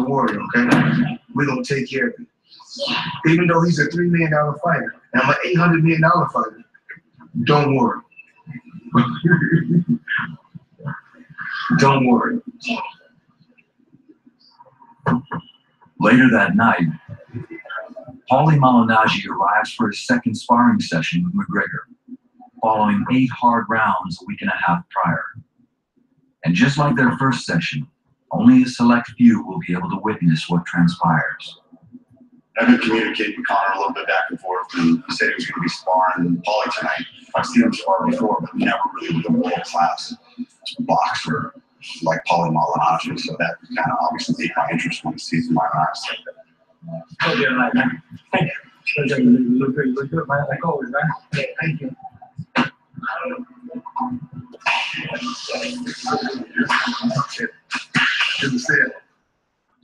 don't worry, okay? We're gonna take care of it. Even though he's a $3 million fighter, and I'm an $800 million fighter, don't worry. Don't worry. Later that night, Paulie arrives for his second sparring session with McGregor, following 8 hard rounds a week and a half prior. And just like their first session, only a select few will be able to witness what transpires. I've been communicating with Conor a little bit back and forth, and he said he was going to be sparring Paulie tonight. I've seen him spar before, but never really with a world-class boxer like Paulie Malignaggi, so that kind of obviously piqued my interest when he sees my eyes. Thank you. You look good, man. Like always, man. Yeah, thank you.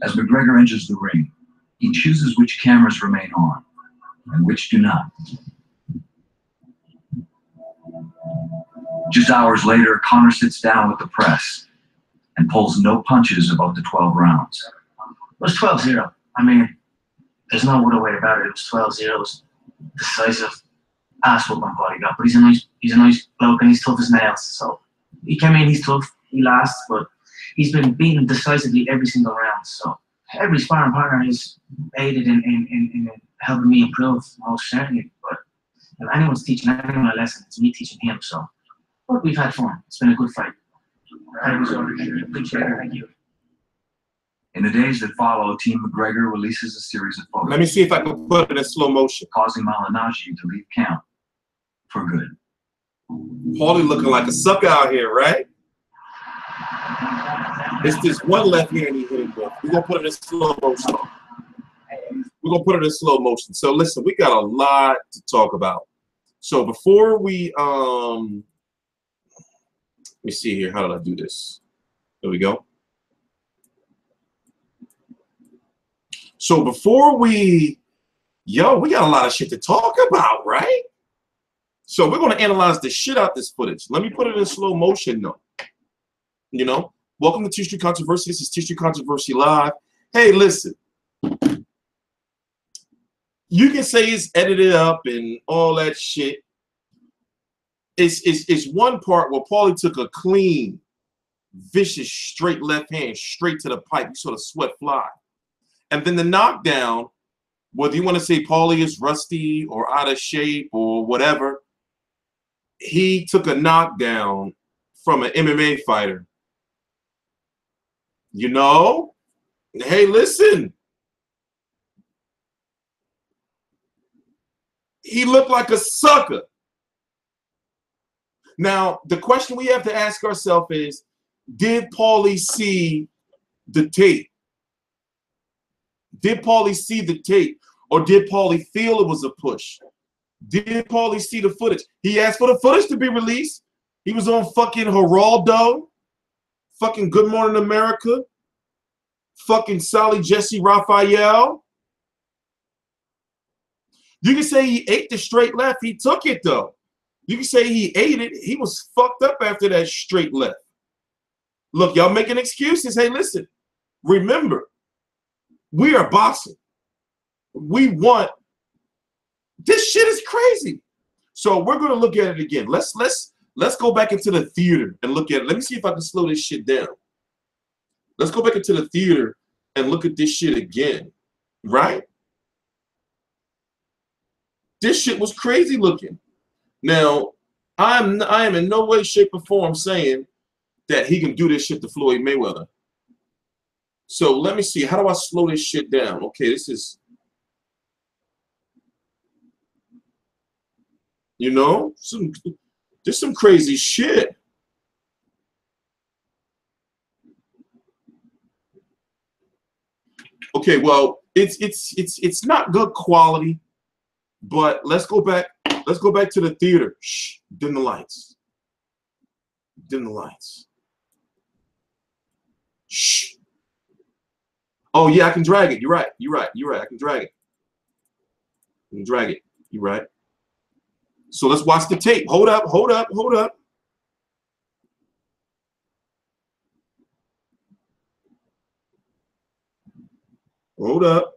As McGregor enters the ring, he chooses which cameras remain on and which do not. Just hours later, Conor sits down with the press and pulls no punches about the 12 rounds. It was 12-0. I mean, there's no other way about it. It was 12-0. It was decisive. Ass what my body got, but he's a nice bloke and he's tough as nails. So he came in, he's tough, he lasts, but he's been beaten decisively every single round. So every sparring partner has aided in helping me improve, most certainly. But if anyone's teaching anyone a lesson, it's me teaching him. So, but we've had fun. It's been a good fight. Thank you. Appreciate it. Thank you. In the days that follow, Team McGregor releases a series of photos. Let me see if I can put it in slow motion. Causing Malignaggi to leave camp for good. Paulie looking like a sucker out here, right? It's this one left hand he hit him with. We're going to put it in slow motion. We're going to put it in slow motion. So listen, we got a lot to talk about. So before we, let me see here. How did I do this? There we go. So before we got a lot of shit to talk about, right? So we're going to analyze the shit out this footage. Let me put it in slow motion, though. You know, welcome to TstreeT Controversy. This is TstreeT Controversy Live. Hey, listen. You can say it's edited up and all that shit. It's one part where Paulie took a clean, vicious, straight left hand straight to the pipe. You sort of sweat fly. And then the knockdown, whether you want to say Paulie is rusty or out of shape or whatever, he took a knockdown from an MMA fighter. You know? Hey, listen. He looked like a sucker. Now, the question we have to ask ourselves is, did Paulie see the tape? Did Paulie see the tape? Or did Paulie feel it was a push? Did Paulie see the footage? He asked for the footage to be released. He was on fucking Geraldo, fucking Good Morning America, fucking Sally Jesse Raphael. You can say he ate the straight left. He took it, though. You can say he ate it. He was fucked up after that straight left. Look, y'all making excuses. Hey, listen. Remember, we are boxing. We want. This shit is crazy. So we're gonna look at it again. Let's go back into the theater and look at it. Let me see if I can slow this shit down. Let's go back into the theater and look at this shit again. Right? This shit was crazy looking. Now, I am in no way, shape, or form saying that he can do this shit to Floyd Mayweather. So let me see. How do I slow this shit down? Okay, this is, you know, there's some crazy shit. Okay, well, it's not good quality, but let's go back. Let's go back to the theater. Shh, dim the lights. Dim the lights. Shh. Oh yeah, I can drag it. You're right. You're right. You're right. I can drag it. I can drag it. You're right. So let's watch the tape. Hold up. Hold up. Hold up. Hold up.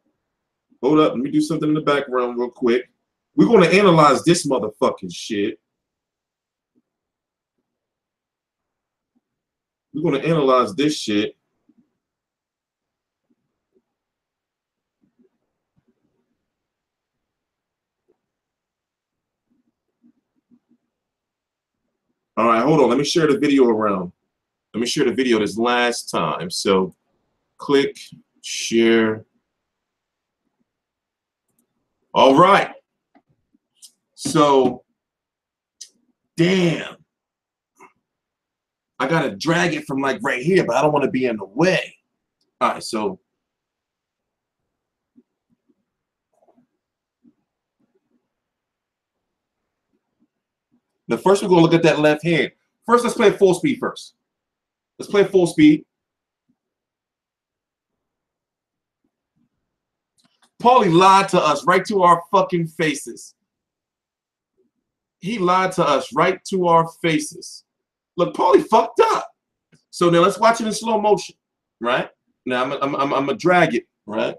Hold up. Let me do something in the background real quick. We're going to analyze this motherfucking shit. We're going to analyze this shit. All right, hold on. Let me share the video around. Let me share the video this last time. So click, share. All right. So, damn. I got to drag it from like right here, but I don't want to be in the way. All right, so. Now, first we're going to look at that left hand. First, let's play full speed first. Let's play full speed. Paulie lied to us right to our fucking faces. He lied to us right to our faces. Look, Paulie fucked up. So now let's watch it in slow motion, right? Now I'm gonna drag it, right?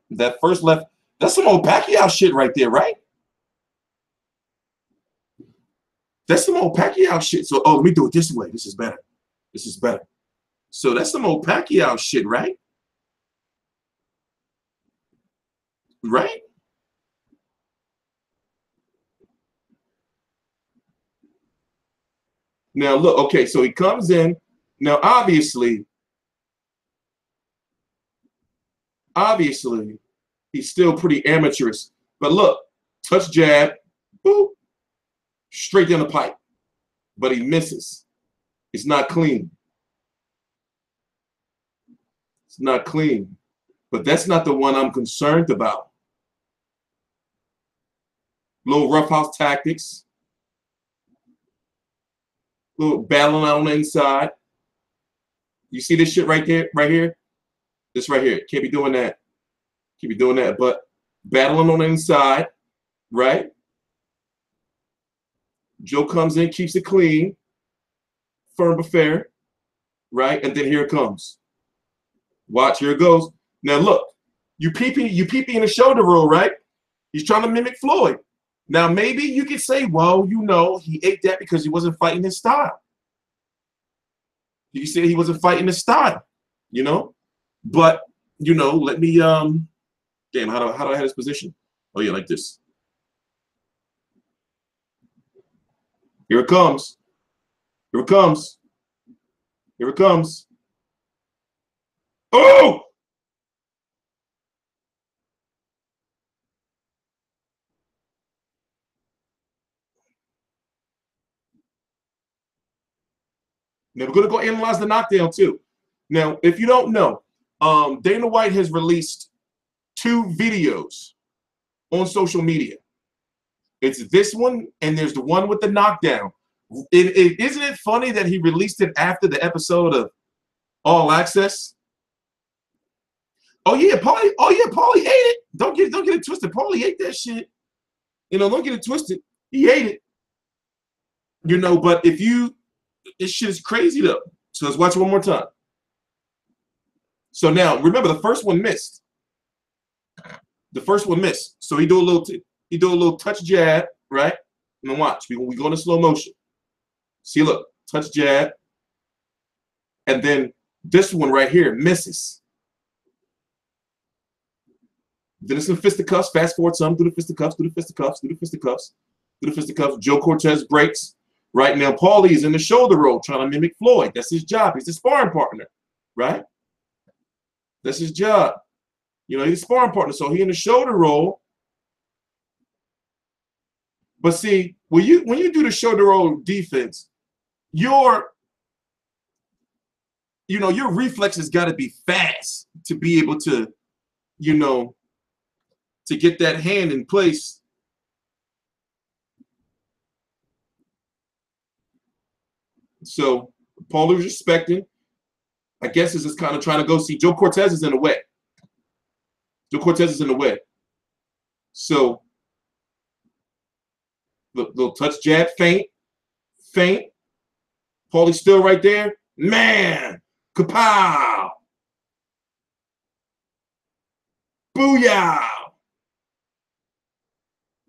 That first left, that's some old Pacquiao shit right there, right? That's some old Pacquiao shit. So, oh, let me do it this way. This is better. This is better. So that's some old Pacquiao shit, right? Right? Now, look, okay, so he comes in. Now, obviously, he's still pretty amateurish. But look, touch jab, boop, straight down the pipe. But he misses. It's not clean. It's not clean. But that's not the one I'm concerned about. Little roughhouse tactics. Little battling out on the inside. You see this shit right there, right here? This right here. Can't be doing that. Can't be doing that. But battling on the inside, right? Joe comes in, keeps it clean. Firm but fair. Right? And then here it comes. Watch, here it goes. Now look, you peeping in the shoulder roll, right? He's trying to mimic Floyd. Now maybe you could say, well, you know, he ate that because he wasn't fighting his style. You say he wasn't fighting his style, you know? But, you know, let me damn, how do I have his position? Oh yeah, like this. Here it comes. Here it comes. Here it comes. Oh! Now we're gonna go analyze the knockdown too. Now, if you don't know, Dana White has released 2 videos on social media. It's this one, and there's the one with the knockdown. Isn't it funny that he released it after the episode of All Access? Oh yeah, Paulie. Oh yeah, Paulie ate it. Don't get it twisted. Paulie ate that shit. You know, don't get it twisted. He ate it. You know, but if you, this shit is crazy though. So let's watch it one more time. So now remember, the first one missed. The first one missed. So he do a little touch jab, right? And then watch. We go into slow motion. See, look, touch jab, and then this one right here misses. Then it's some fisticuffs. Fast forward some. Do the fisticuffs. Do the fisticuffs. Do the fisticuffs. Do the fisticuffs. Joe Cortez breaks. Right now, Paulie is in the shoulder roll trying to mimic Floyd. That's his job. He's the sparring partner, right? That's his job. You know, he's a sparring partner, so he in the shoulder roll. But see, when you do the shoulder roll defense, your reflexes got to be fast to be able to, you know, to get that hand in place. So Paulie was respecting. I guess is just kind of trying to go see. Joe Cortez is in the way. Joe Cortez is in the way. So little touch jab, feint. Paulie's still right there. Man, Kapow! Booyah!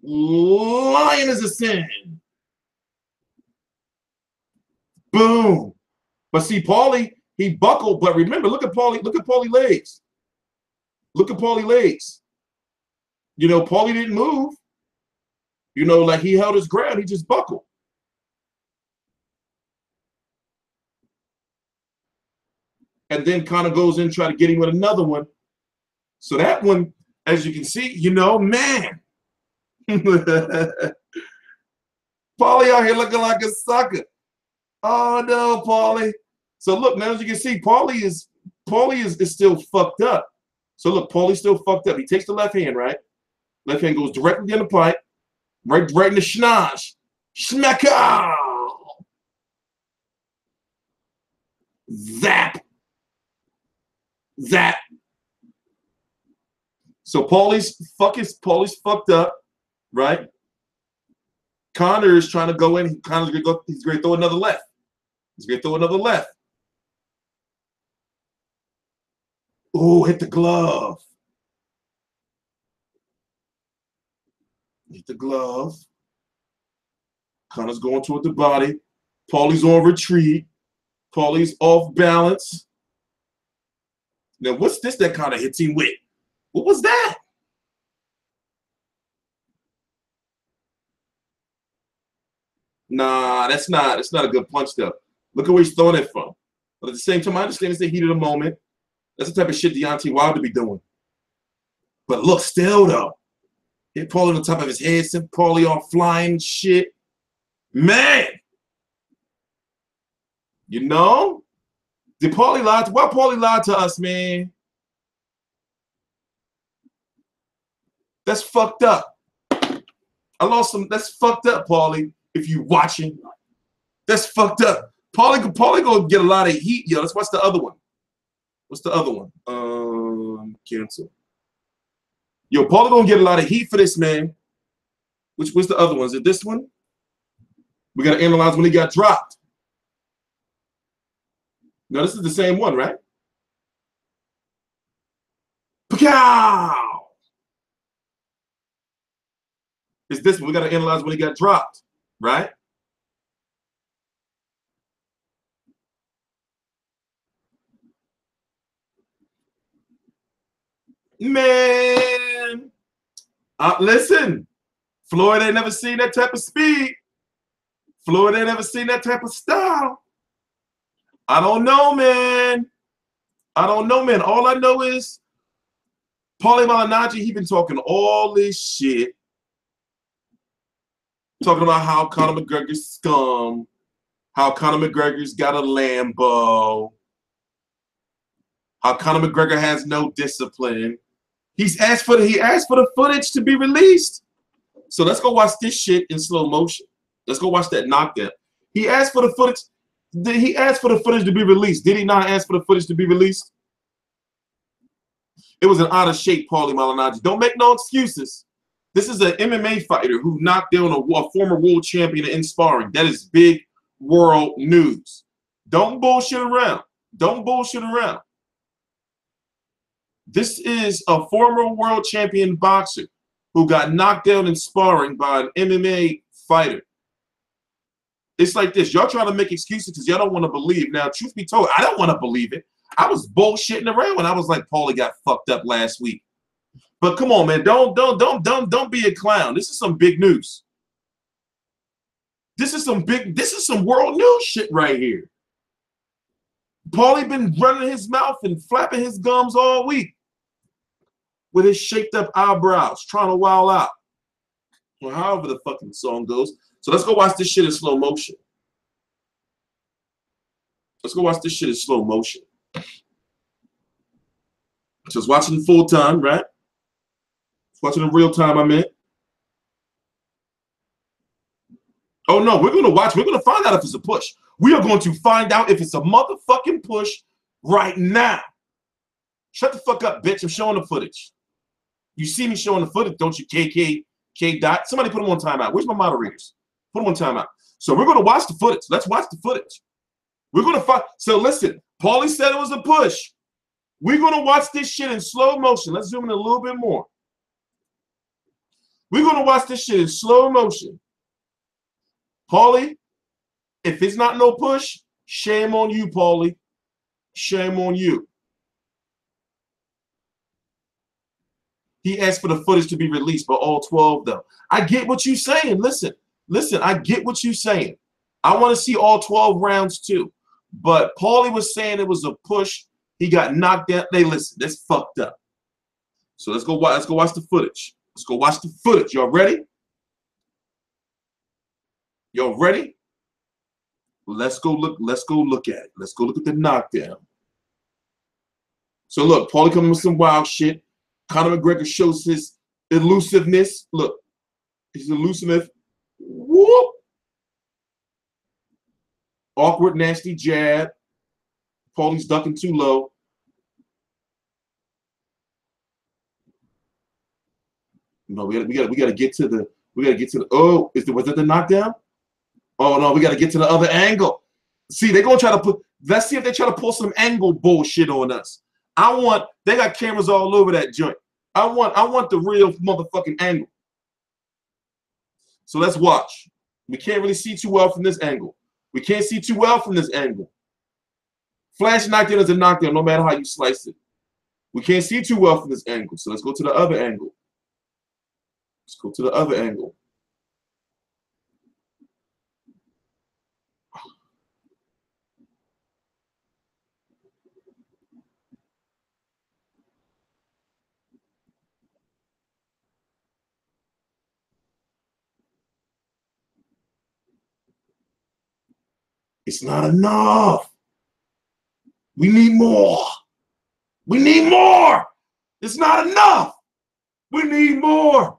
Lion is a sin. Boom. But see, Paulie, he buckled. But remember, look at Paulie legs. Look at Paulie legs. You know, Paulie didn't move. You know, like he held his ground. He just buckled. And then Conor goes in, try to get him with another one. So that one, as you can see, you know, man. Paulie out here looking like a sucker. Oh no, Paulie. So look, now as you can see, Paulie is still fucked up. So look, Paulie's still fucked up. He takes the left hand, right? Left hand goes directly in the pipe, right in the schnoz. Schmecka! Zap. Zap. So Paulie's fucked up, right? Conor is trying to go in. Conor's gonna go. He's going to throw another left. He's going to throw another left. Oh, hit the glove. Hit the glove. Conor's going toward the body. Paulie's on retreat. Paulie's off balance. Now, what's this that Conor hits him with? What was that? Nah, that's not a good punch, though. Look at where he's throwing it from. But at the same time, I understand it's the heat of the moment. That's the type of shit Deontay Wilder be doing. But look, still, though. Hit Paulie on the top of his head, sent Paulie off flying shit. Man! You know? Did Paulie lie to, why Paulie lied to us, man? That's fucked up. I lost some, that's fucked up, Paulie. If you watching, that's fucked up. Paulie gonna get a lot of heat, yo. Let's watch the other one. What's the other one? Cancel. Yo, Paulie gonna get a lot of heat for this, man. What's the other one? Is it this one? We gotta analyze when he got dropped. No, this is the same one, right? Pow! It's this one. We gotta analyze when he got dropped, right? Man, listen, Floyd ain't never seen that type of speed. Floyd ain't never seen that type of style. I don't know, man. I don't know, man. All I know is Paulie Malignaggi, he been talking all this shit. Talking about how Conor McGregor's scum, how Conor McGregor's got a Lambo, how Conor McGregor has no discipline. He asked for the footage to be released. So let's go watch this shit in slow motion. Let's go watch that knockdown. He asked for the footage. He asked for the footage to be released. Did he not ask for the footage to be released? It was an out of shape Paulie Malignaggi. Don't make no excuses. This is an MMA fighter who knocked down a former world champion in sparring. That is big world news. Don't bullshit around. Don't bullshit around. This is a former world champion boxer who got knocked down in sparring by an MMA fighter. It's like this. Y'all trying to make excuses because y'all don't want to believe. Now, truth be told, I don't want to believe it. I was bullshitting around when I was like, Paulie got fucked up last week. But come on, man. Don't be a clown. This is some big news. This is some world news shit right here. Paulie been running his mouth and flapping his gums all week with his shaped up eyebrows, trying to wild out. Or however the fucking song goes. So let's go watch this shit in slow motion. Let's go watch this shit in slow motion. Just watching full time, right? Watching in real time, I meant. Oh no, we're gonna watch. We're gonna find out if it's a push. We are going to find out if it's a motherfucking push right now. Shut the fuck up, bitch. I'm showing the footage. You see me showing the footage, don't you, K Dot? Somebody put them on timeout. Where's my moderators? Put them on timeout. So we're gonna watch the footage. Let's watch the footage. We're gonna find. So listen, Paulie said it was a push. We're going to watch this shit in slow motion. Let's zoom in a little bit more. We're going to watch this shit in slow motion. Paulie, if it's not no push, shame on you, Paulie. Shame on you. He asked for the footage to be released, but all 12, though. I get what you're saying. Listen, I get what you're saying. I want to see all 12 rounds, too. But Paulie was saying it was a push. He got knocked down. Hey, listen, that's fucked up. So let's go watch the footage. Let's go watch the footage. Y'all ready? Y'all ready? Let's go look at it. Let's go look at the knockdown. So look, Paulie coming with some wild shit. Conor McGregor shows his elusiveness. Look, his elusiveness. Whoop. Awkward, nasty jab. Paulie's ducking too low. No, we gotta get to the oh, was that the knockdown? Oh no, we gotta get to the other angle. See, they're gonna try to put, let's see if they try to pull some angle bullshit on us. They got cameras all over that joint. I want the real motherfucking angle. So let's watch. We can't really see too well from this angle. We can't see too well from this angle. Flash knockdown is a knockdown, no matter how you slice it. We can't see too well from this angle. So let's go to the other angle. Let's go to the other angle. It's not enough. We need more. We need more. It's not enough. We need more.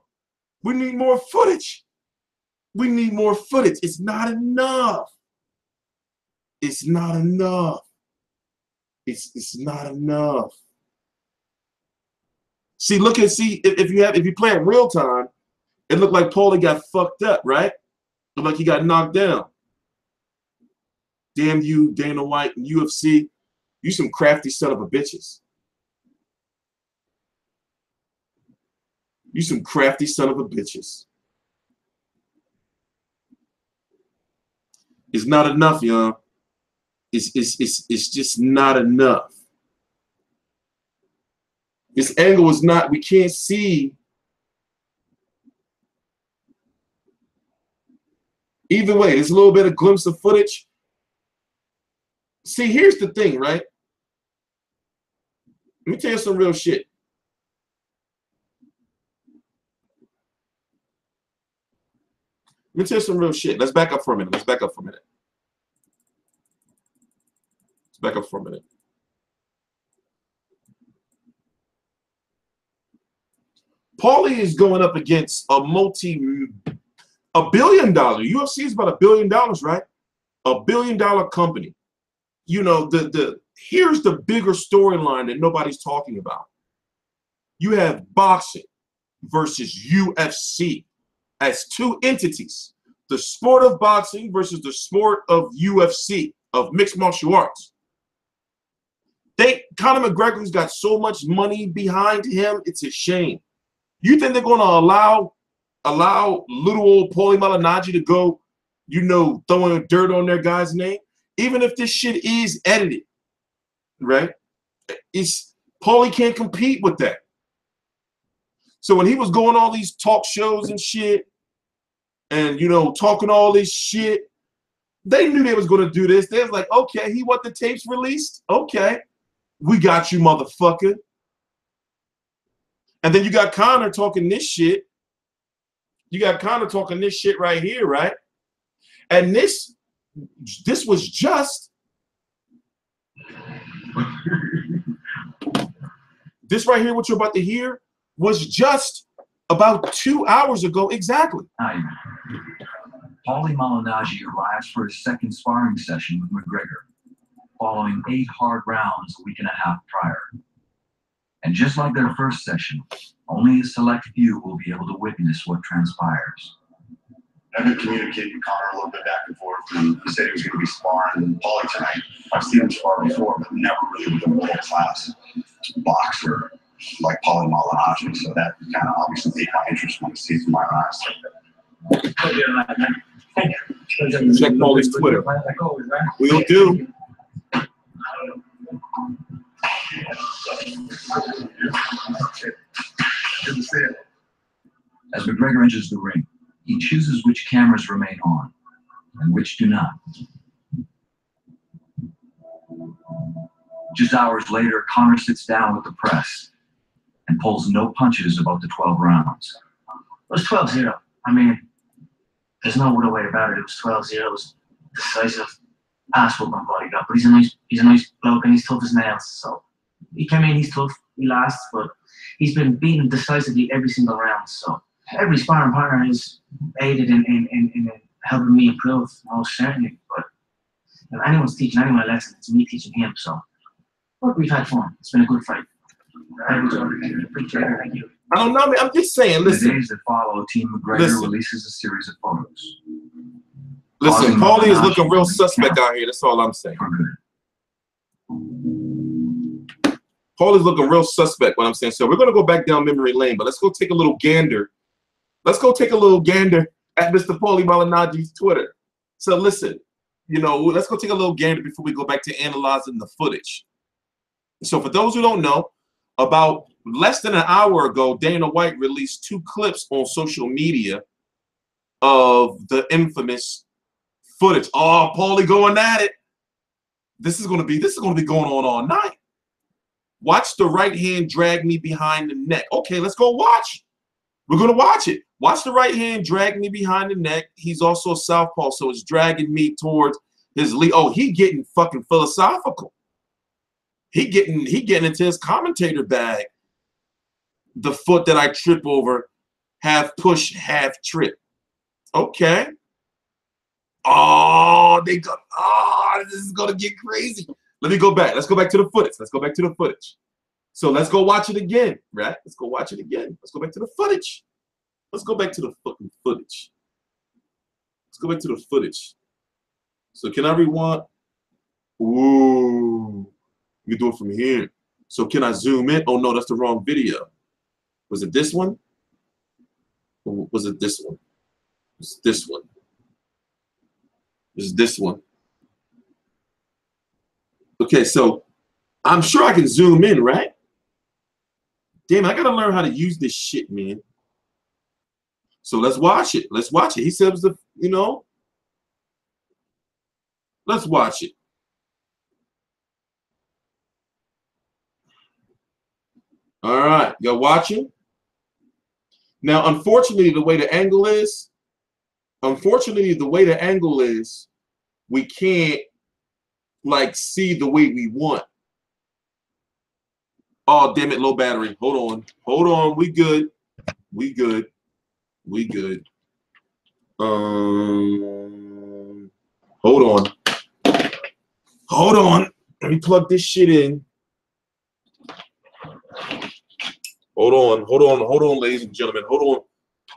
We need more footage. We need more footage. It's not enough. It's not enough. It's not enough. See, if you play in real time, it looked like Paulie got fucked up, right? Looked like he got knocked down. Damn you, Dana White and UFC. You some crafty son of a bitches. You some crafty son of a bitches. It's not enough, y'all. It's just not enough. This angle is not, we can't see. Either way, there's a little bit of glimpse of footage. See, here's the thing, right? Let me tell you some real shit. Let me tell you some real shit. Let's back up for a minute. Let's back up for a minute. Let's back up for a minute. Paulie is going up against a billion dollar. UFC is about $1 billion, right? $1 billion company. You know, here's the bigger storyline that nobody's talking about. You have boxing versus UFC as two entities. The sport of boxing versus the sport of UFC, of mixed martial arts. Conor McGregor's got so much money behind him, it's a shame. You think they're going to allow little old Paulie Malignaggi to go, you know, throwing dirt on their guy's name? Even if this shit is edited, right? Paulie can't compete with that. So when he was going all these talk shows and shit, and, you know, talking all this shit, they knew they was going to do this. They was like, okay, he want the tapes released? Okay. We got you, motherfucker. And then you got Conor talking this shit. You got Conor talking this shit right here, right? And this was just this right here, what you're about to hear, was just about 2 hours ago exactly. Paulie Malignaggi arrives for his second sparring session with McGregor, following 8 hard rounds a week and a half prior. And just like their first session, only a select few will be able to witness what transpires. I've been communicating with Conor a little bit back and forth, and he said he was going to be sparring Paulie tonight. I've seen him spar before, but never really with a world-class boxer like Paulie Malignaggi. So that kind of obviously piqued my interest when I see it in my eyes. Check Paulie's Twitter. We'll do. As McGregor enters the ring, he chooses which cameras remain on and which do not. Just hours later, Conor sits down with the press and pulls no punches about the 12 rounds. It was 12-0. I mean, there's no other way about it. It was 12-0. It was decisive ass whooping Paulie got. But he's a nice bloke and he's tough as nails. So he came in, he's tough, he lasts, but he's been beaten decisively every single round. So every sparring partner has aided in helping me improve, most certainly. But if anyone's teaching anyone a lesson, it's me teaching him. So look, we've had fun. It's been a good fight. Appreciate it. Thank you. I don't know, man. I'm just saying, In the listen. days that follow, Team McGregor releases a series of photos. Listen, Paulie is looking real suspect out here. That's all I'm saying. For good. Paulie's looking real suspect, what I'm saying. So we're going to go back down memory lane, but let's go take a little gander. Let's go take a little gander at Mr. Paulie Malignaggi's Twitter. So listen, you know, let's go take a little gander before we go back to analyzing the footage. So for those who don't know, about less than an hour ago, Dana White released 2 clips on social media of the infamous footage. Oh, Paulie going at it. This is gonna be going on all night. Watch the right hand drag me behind the neck. Okay, let's go watch. We're gonna watch it. Watch the right hand drag me behind the neck. He's also a southpaw, so it's dragging me towards his lead. Oh, he getting fucking philosophical. He getting into his commentator bag. The foot that I trip over, half push, half trip. Okay. Oh, this is gonna get crazy. Let me go back. Let's go back to the footage. Let's go back to the footage. So let's go watch it again, right? Let's go watch it again. Let's go back to the footage. Let's go back to the fucking footage. Let's go back to the footage. So can I rewind? Ooh. You can do it from here. So can I zoom in? Oh no, that's the wrong video. Was it this one? Or was it this one? It's this one. It's this one. Okay, so I'm sure I can zoom in, right? Damn, I gotta learn how to use this shit, man. So let's watch it. Let's watch it. He said it was the, you know. Let's watch it. All right, y'all watching? Now, unfortunately, the way the angle is, we can't like see the way we want. Oh, damn it, low battery. Hold on. We good. Hold on. Let me plug this shit in. Hold on, ladies and gentlemen. Hold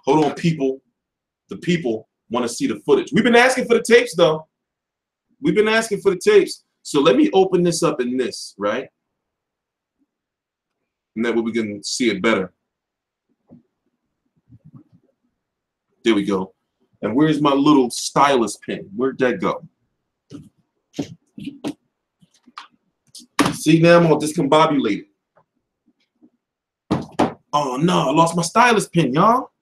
on, people. The people want to see the footage. We've been asking for the tapes, though. So let me open this up in this, right? And that way we can see it better. There we go. And where's my little stylus pen? Where'd that go? See, now I'm all discombobulated. Oh no, I lost my stylus pen, y'all.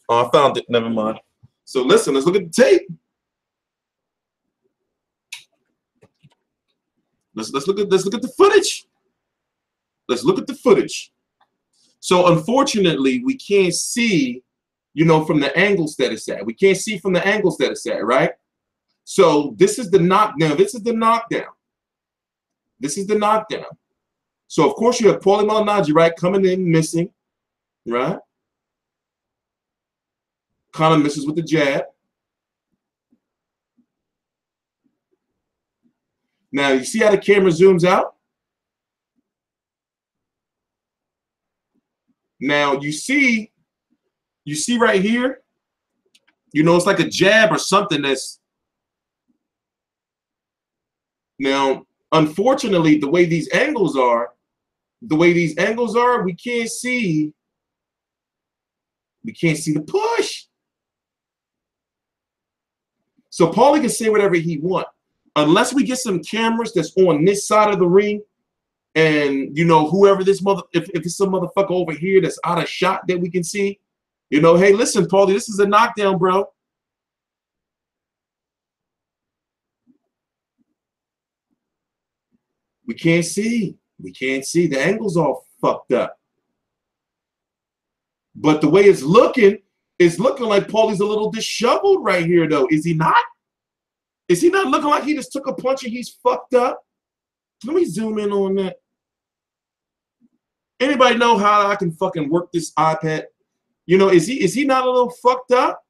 Oh, I found it. Never mind. So listen, let's look at the tape. Let's look at the footage. Let's look at the footage. So unfortunately, we can't see, you know, from the angles that it's at. We can't see from the angles that it's at, right? So this is the knockdown. This is the knockdown. So of course you have Paulie Malignaggi, right, coming in missing, right? Conor misses with the jab. Now you see how the camera zooms out? Now you see right here, You know, it's like a jab or something that's. Now, unfortunately, the way these angles are, we can't see. We can't see the push. So Paulie can say whatever he wants. Unless we get some cameras that's on this side of the ring, and you know, whoever this if it's some motherfucker over here that's out of shot that we can see, you know, hey, listen, Paulie, this is a knockdown, bro. We can't see. We can't see. The angle's all fucked up. But the way it's looking like Paulie's a little disheveled right here, though. Is he not? Is he not looking like he just took a punch and he's fucked up? Let me zoom in on that. Anybody know how I can fucking work this iPad? You know, is he not a little fucked up?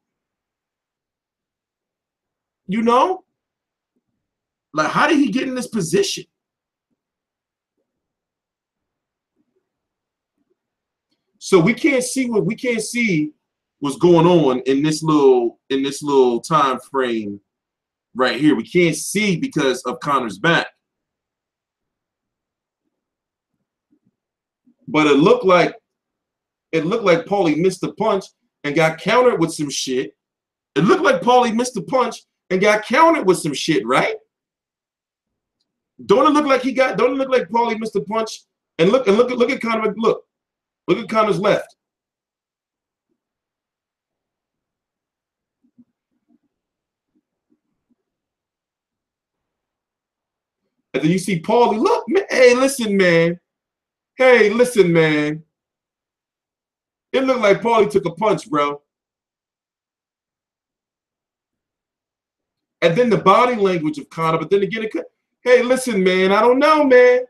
You know? Like, how did he get in this position? So we can't see what's going on in this little time frame right here. We can't see because of Conor's back. But it looked like Paulie missed a punch and got countered with some shit. It looked like Paulie missed a punch and got countered with some shit, right? Don't it look like Paulie missed a punch? And look at Conor. Look at Conor's left. And then you see Paulie. Look, man, hey, listen, man. Hey, listen, man. It looked like Paulie took a punch, bro. And then the body language of Conor, but then again, hey, listen, man, I don't know, man.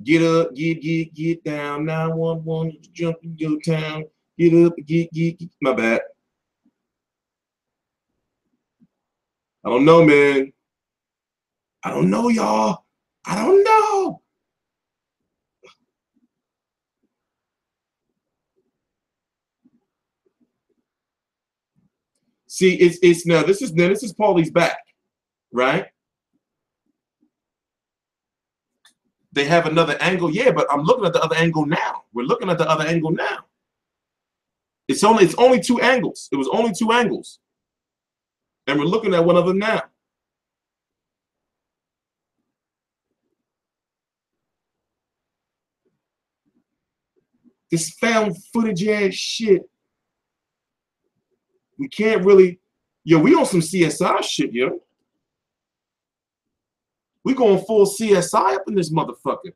Get up, get down. 911, jump in your town. Get up, get. My bad. I don't know, man. I don't know, y'all. I don't know. See, it's now this is Paulie's back, right? They have another angle, yeah, but I'm looking at the other angle now. We're looking at the other angle now. It's only two angles. It was only two angles. And we're looking at one of them now. This found footage ass shit. We can't really, yo, we on some CSI shit, yo. We going full CSI up in this motherfucker.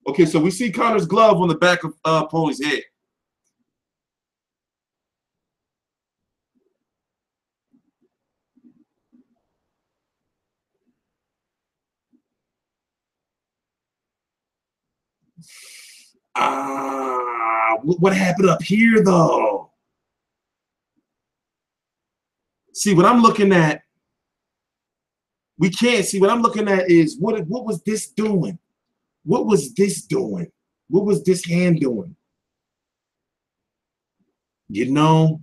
Okay, so we see Conor's glove on the back of Paulie's head. What happened up here, though? See, what I'm looking at, we can't see. What I'm looking at is what was this doing? What was this doing? What was this hand doing? You know,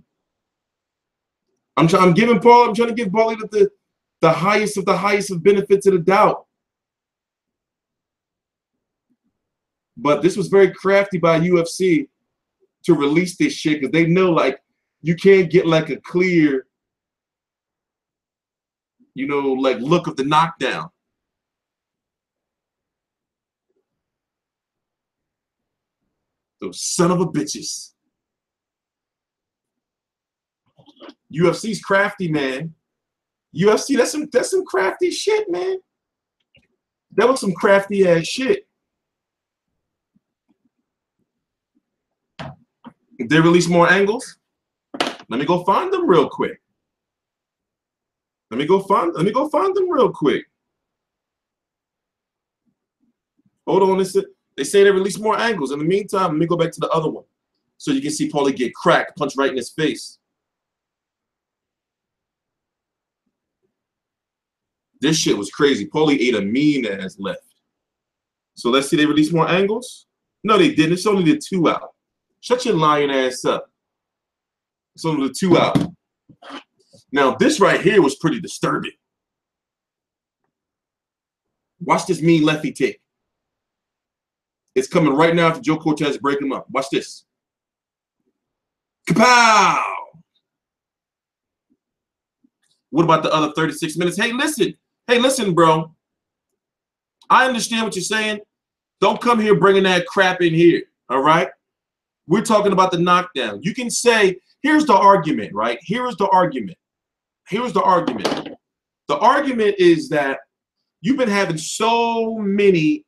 I'm trying to give Paulie the highest of benefits of the doubt. But this was very crafty by UFC to release this shit because they know, like, you can't get like a clear, you know, like look of the knockdown. Those son of a bitches. UFC's crafty, man. UFC, that's some crafty shit, man. That was some crafty ass shit. If they release more angles, let me go find them real quick. Let me go find them real quick. Hold on, They say they release more angles. In the meantime, let me go back to the other one so you can see Paulie get cracked, punch right in his face. This shit was crazy. Paulie ate a mean-ass left. So let's see, they release more angles? No, they didn't. It's only the 2 out. Shut your lying ass up. It's only the 2 out. Now, this right here was pretty disturbing. Watch this mean lefty take. It's coming right now after Joe Cortez break him up. Watch this. Kapow! What about the other 36 minutes? Hey, listen. Hey, listen, bro. I understand what you're saying. Don't come here bringing that crap in here, all right? We're talking about the knockdown. You can say, here's the argument, right? Here's the argument. Here's the argument. The argument is that you've been having so many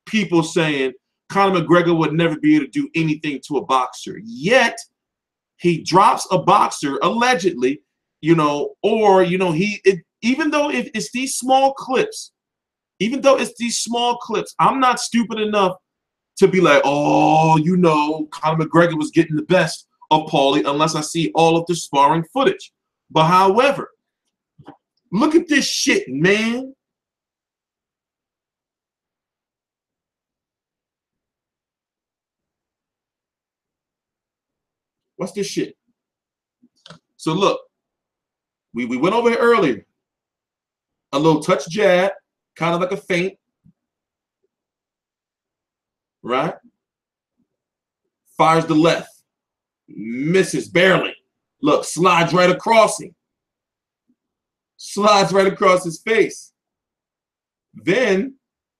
people saying Conor McGregor would never be able to do anything to a boxer. Yet, he drops a boxer, allegedly, you know, or, you know, even though if it's these small clips, I'm not stupid enough to be like, oh, you know, Conor McGregor was getting the best of Paulie unless I see all of the sparring footage. But however, look at this shit, man. What's this shit? So look, we went over here earlier. A little touch jab, kind of like a feint. Right? Fires the left. Misses barely. Look, slides right across him. Slides right across his face. Then,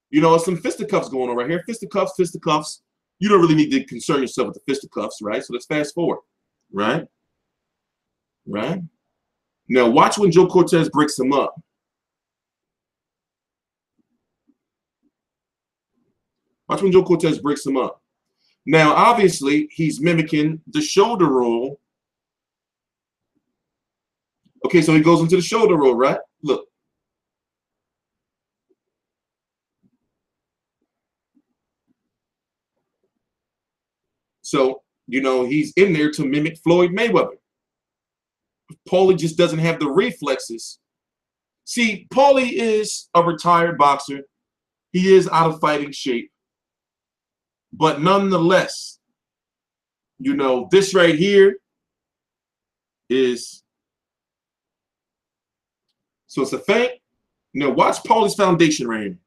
you know, some fisticuffs going on right here. Fisticuffs, fisticuffs. You don't really need to concern yourself with the fisticuffs, right? So let's fast forward. Right? Right? Now watch when Joe Cortez breaks him up. Watch when Joe Cortez breaks him up. Now, obviously, he's mimicking the shoulder roll. Okay, so he goes into the shoulder roll, right? Look. So, you know, he's in there to mimic Floyd Mayweather. Paulie just doesn't have the reflexes. See, Paulie is a retired boxer. He is out of fighting shape. But nonetheless, you know, this right here is, so it's a feint. Now watch Paulie's foundation right here.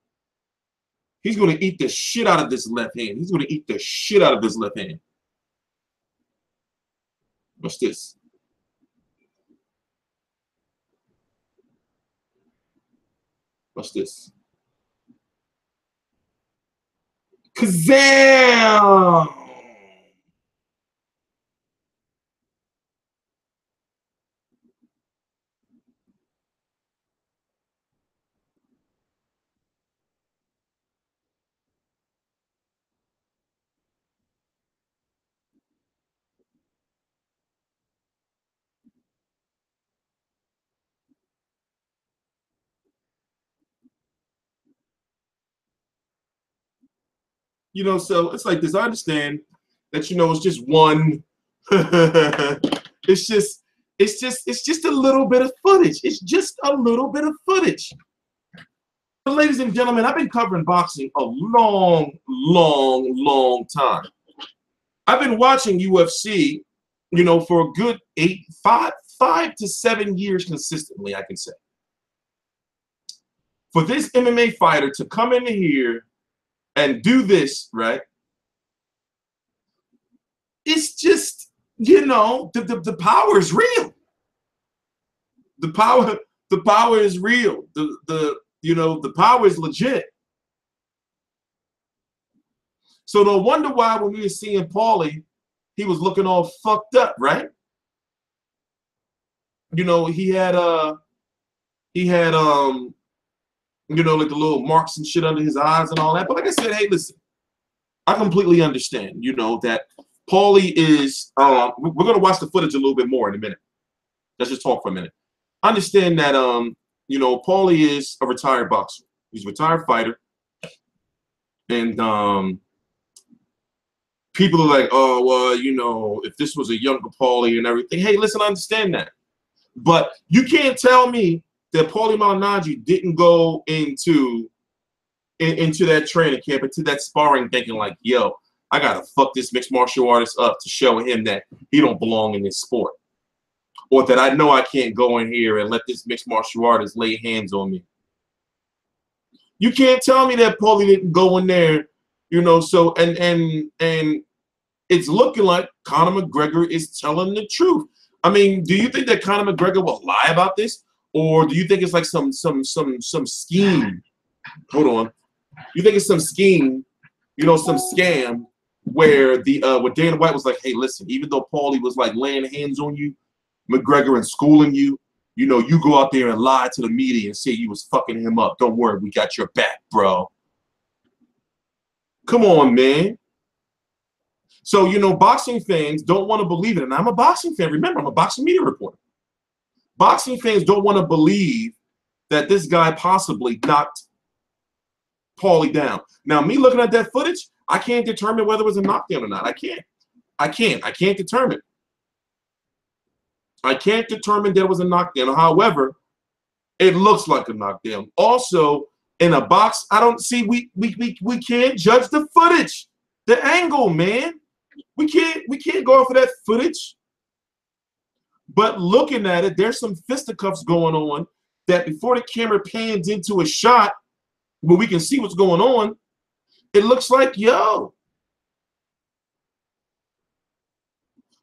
He's going to eat the shit out of this left hand. He's going to eat the shit out of this left hand. Watch this. Watch this. Kazam! You know, so it's like this. I understand that, you know, it's just one. it's just a little bit of footage. It's just a little bit of footage. But ladies and gentlemen, I've been covering boxing a long time. I've been watching UFC, you know, for a good 5 to 7 years consistently, I can say. For this MMA fighter to come in here and do this, right? It's just, you know, the power is real. The power is real. You know, the power is legit. So no wonder why when we were seeing Paulie, he was looking all fucked up, right? You know, he had you know, like the little marks and shit under his eyes and all that. But like I said, hey, listen, I completely understand, you know, that Paulie is, we're going to watch the footage a little bit more in a minute. Let's just talk for a minute. I understand that, you know, Paulie is a retired boxer. He's a retired fighter. And, people are like, oh, well, you know, if this was a younger Paulie and everything. Hey, listen, I understand that. But you can't tell me that Paulie Malignaggi didn't go into that training camp, into that sparring, thinking like, yo, I got to fuck this mixed martial artist up to show him that he don't belong in this sport. Or that I know I can't go in here and let this mixed martial artist lay hands on me. You can't tell me that Paulie didn't go in there, you know, so, and it's looking like Conor McGregor is telling the truth. I mean, do you think that Conor McGregor will lie about this? Or do you think it's like some scheme? Hold on. You think it's some scheme, you know, some scam where where Dana White was like, hey, listen, even though Paulie was like laying hands on you, McGregor, and schooling you, you know, you go out there and lie to the media and say you was fucking him up. Don't worry, we got your back, bro. Come on, man. So, you know, boxing fans don't want to believe it. And I'm a boxing fan. Remember, I'm a boxing media reporter. Boxing fans don't want to believe that this guy possibly knocked Paulie down. Now, me looking at that footage, I can't determine whether it was a knockdown or not. I can't determine. I can't determine there was a knockdown. However, it looks like a knockdown. Also, in a box, I don't see, we can't judge the footage, the angle, man. We can't go off of that footage. But looking at it, there's some fisticuffs going on that before the camera pans into a shot where we can see what's going on, it looks like, yo,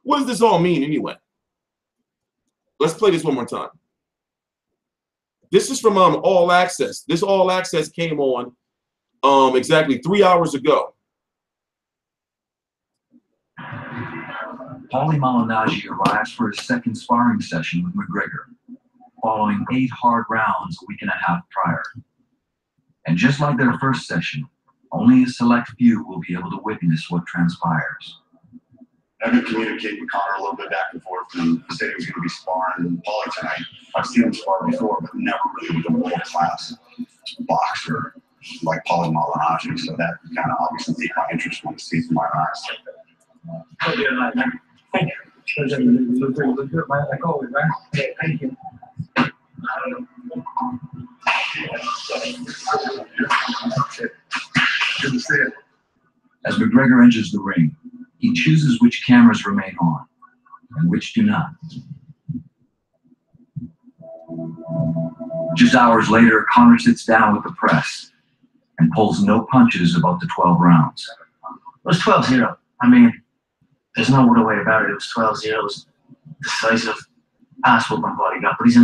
what does this all mean anyway? Let's play this one more time. This is from All Access. This All Access came on exactly 3 hours ago. Paulie Malignaggi arrives for his second sparring session with McGregor, following 8 hard rounds a week and a half prior. And just like their first session, only a select few will be able to witness what transpires. I've been communicating with Conor a little bit back and forth, and he said he was going to be sparring Paulie tonight. I've seen him spar before, but never really with a world-class boxer like Paulie Malignaggi. So that kind of obviously piqued my interest when I see through my eyes. Thank you. You look good, man. Like always, man. Yeah, thank you. Good to see it. As McGregor enters the ring, he chooses which cameras remain on and which do not. Just hours later, Conor sits down with the press and pulls no punches about the 12 rounds. It was 12-0. I mean, there's no other way about it. It was 12-0. It was decisive ass whooping Paulie got. But he's a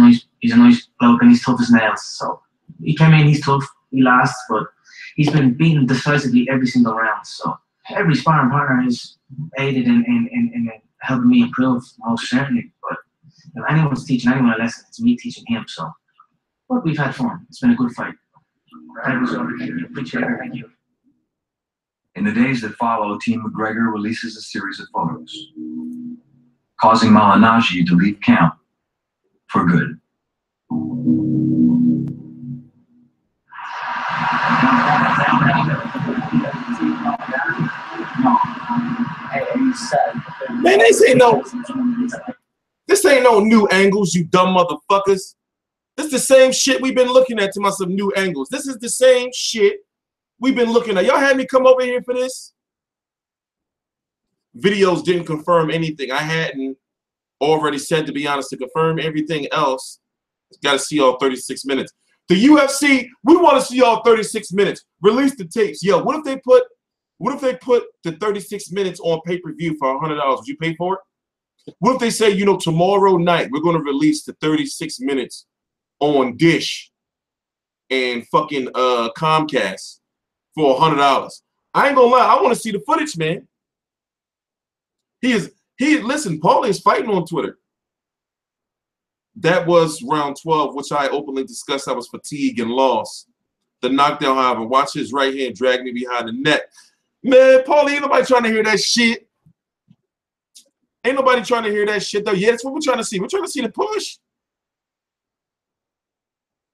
nice bloke and he's tough as nails. So he came in, he's tough, he lasts, but he's been beaten decisively every single round. So every sparring partner has aided in helping me improve, most certainly. But if anyone's teaching anyone a lesson, it's me teaching him. So, but we've had fun. It's been a good fight. Appreciate it. Thank you. In the days that follow, Team McGregor releases a series of photos, causing Malignaggi to leave camp for good. Man, this ain't no new angles, you dumb motherfuckers. This is the same shit we've been looking at to myself, new angles. This is the same shit we've been looking at. Y'all had me come over here for this? Videos didn't confirm anything. I hadn't already said, to be honest, to confirm everything else. Got to see all 36 minutes. The UFC, we want to see all 36 minutes. Release the tapes. Yo, what if they put the 36 minutes on pay-per-view for $100? Would you pay for it? What if they say, you know, tomorrow night we're going to release the 36 minutes on Dish and fucking Comcast for $100? I ain't gonna lie, I want to see the footage, man. Listen, Paulie is fighting on Twitter. That was round 12, which I openly discussed. I was fatigued and lost. The knockdown, however, watch his right hand drag me behind the neck. Man, Paulie, ain't nobody trying to hear that shit. Ain't nobody trying to hear that shit, though. Yeah, that's what we're trying to see. We're trying to see the push.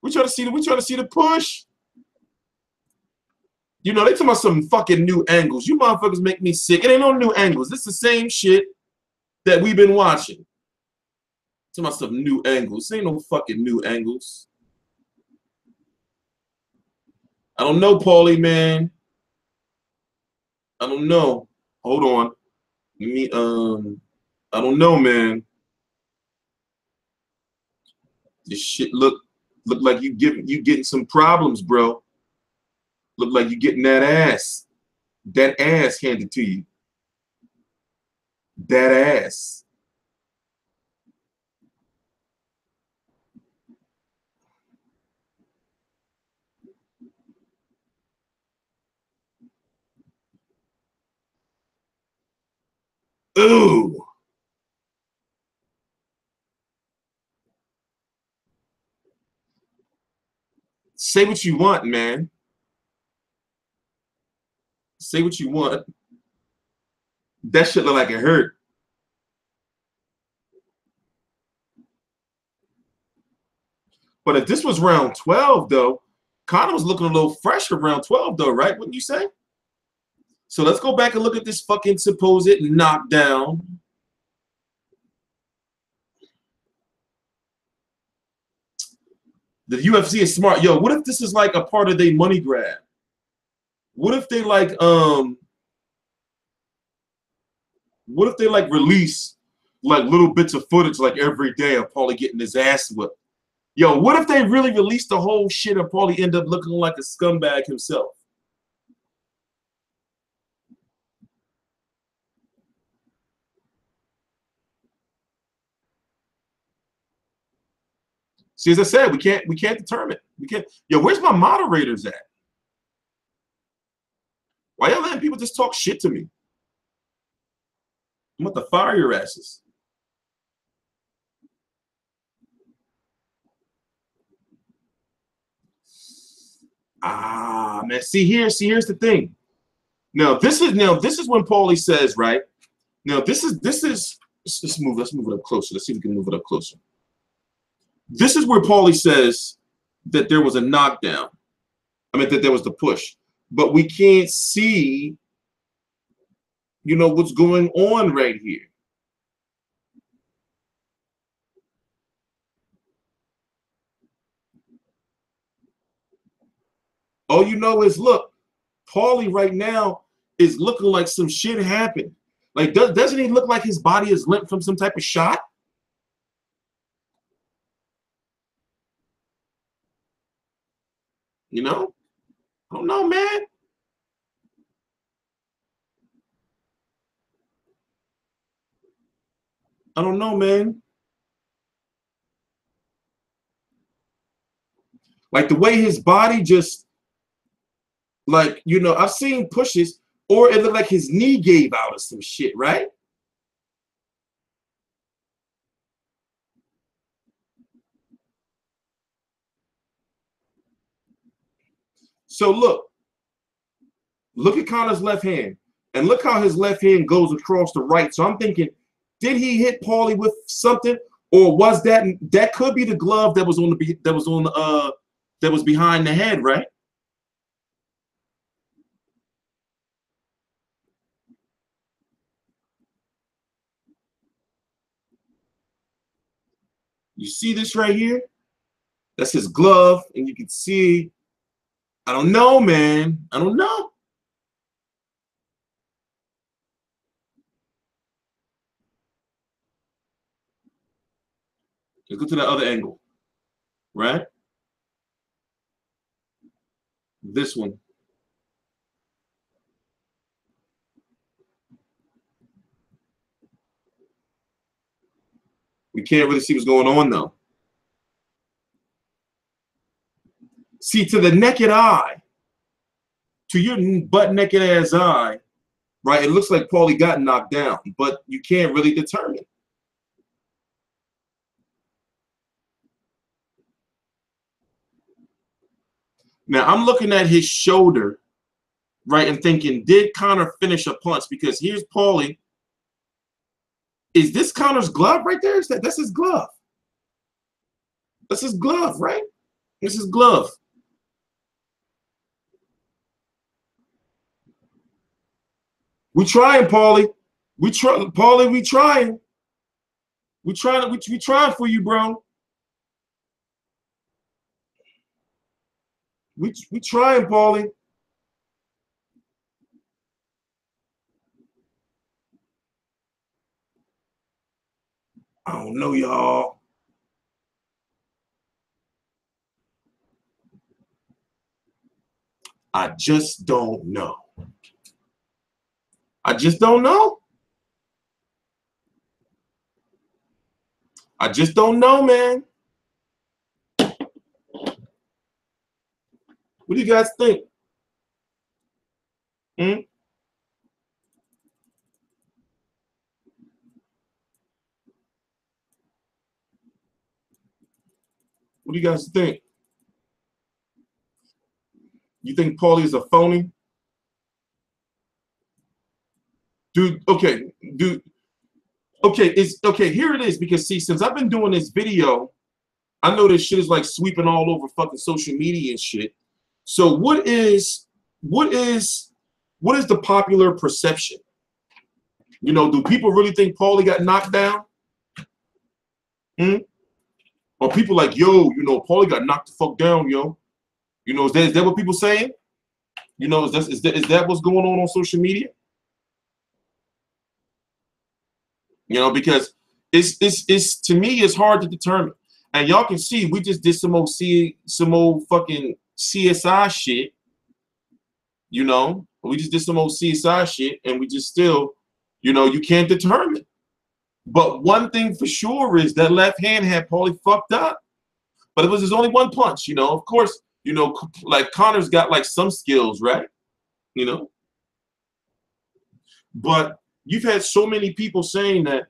We're trying to see the push. You know, they talking about some fucking new angles. You motherfuckers make me sick. It ain't no new angles. This is the same shit that we've been watching. Talking about some new angles. This ain't no fucking new angles. I don't know, Paulie, man. I don't know. Hold on. I don't know, man. This shit look like you getting some problems, bro. Look like you getting that ass handed to you. That ass. Ooh. Say what you want, man. Say what you want. That shit look like it hurt. But if this was round 12, though, Conor was looking a little fresh for round 12, though, right? Wouldn't you say? So let's go back and look at this fucking supposed knockdown. The UFC is smart. Yo, what if this is like a part of their money grab? What if they like release like little bits of footage like every day of Paulie getting his ass whipped? Yo, what if they really released the whole shit and Paulie end up looking like a scumbag himself? See, as I said, we can't determine. We can't. Yo, where's my moderators at? Why y'all letting people just talk shit to me? I'm about to fire your asses. Ah, man. See, here's the thing. Now, this is when Paulie says, right? Now, let's move it up closer. Let's see if we can move it up closer. This is where Paulie says that there was a knockdown. I mean, that there was the push. But we can't see, you know, what's going on right here. All you know is, look, Paulie right now is looking like some shit happened. Like, doesn't he look like his body is limp from some type of shot? You know? I don't know, man. I don't know, man. Like the way his body just, like, you know, I've seen pushes, or it looked like his knee gave out or some shit, right? So look at Conor's left hand, and look how his left hand goes across the right. So I'm thinking, did he hit Paulie with something, or was that could be the glove that was behind the head, right? You see this right here? That's his glove, and you can see. I don't know, man. I don't know. Let's go to the other angle, right? This one. We can't really see what's going on, though. See, to the naked eye, to your butt-naked ass eye, right, it looks like Paulie got knocked down, but you can't really determine. Now, I'm looking at his shoulder, right, and thinking, did Conor finish a punch? Because here's Paulie. Is this Conor's glove right there? That's his glove. That's his glove, right? This is glove. We trying, Paulie. Paulie, we trying. We trying for you, bro. We trying, Paulie. I don't know, y'all. I just don't know. I just don't know. I just don't know, man. What do you guys think? Hmm? What do you guys think? You think Paulie is a phony? Dude, okay, dude. Okay, it's okay. Here it is, because see, since I've been doing this video, I know this shit is like sweeping all over fucking social media and shit. So what is the popular perception? You know, do people really think Paulie got knocked down? Hmm? Or people like, yo, you know, Paulie got knocked the fuck down, yo. You know, is that what people saying? You know, is that what's going on social media? You know, because it's to me, it's hard to determine. And y'all can see we just did some old fucking CSI shit. You know, we just did some old CSI shit, and we just still, you know, you can't determine. But one thing for sure is that left hand had Paulie fucked up. But it was his only one punch, you know. Of course, you know, like Conor's got like some skills, right? You know. But you've had so many people saying that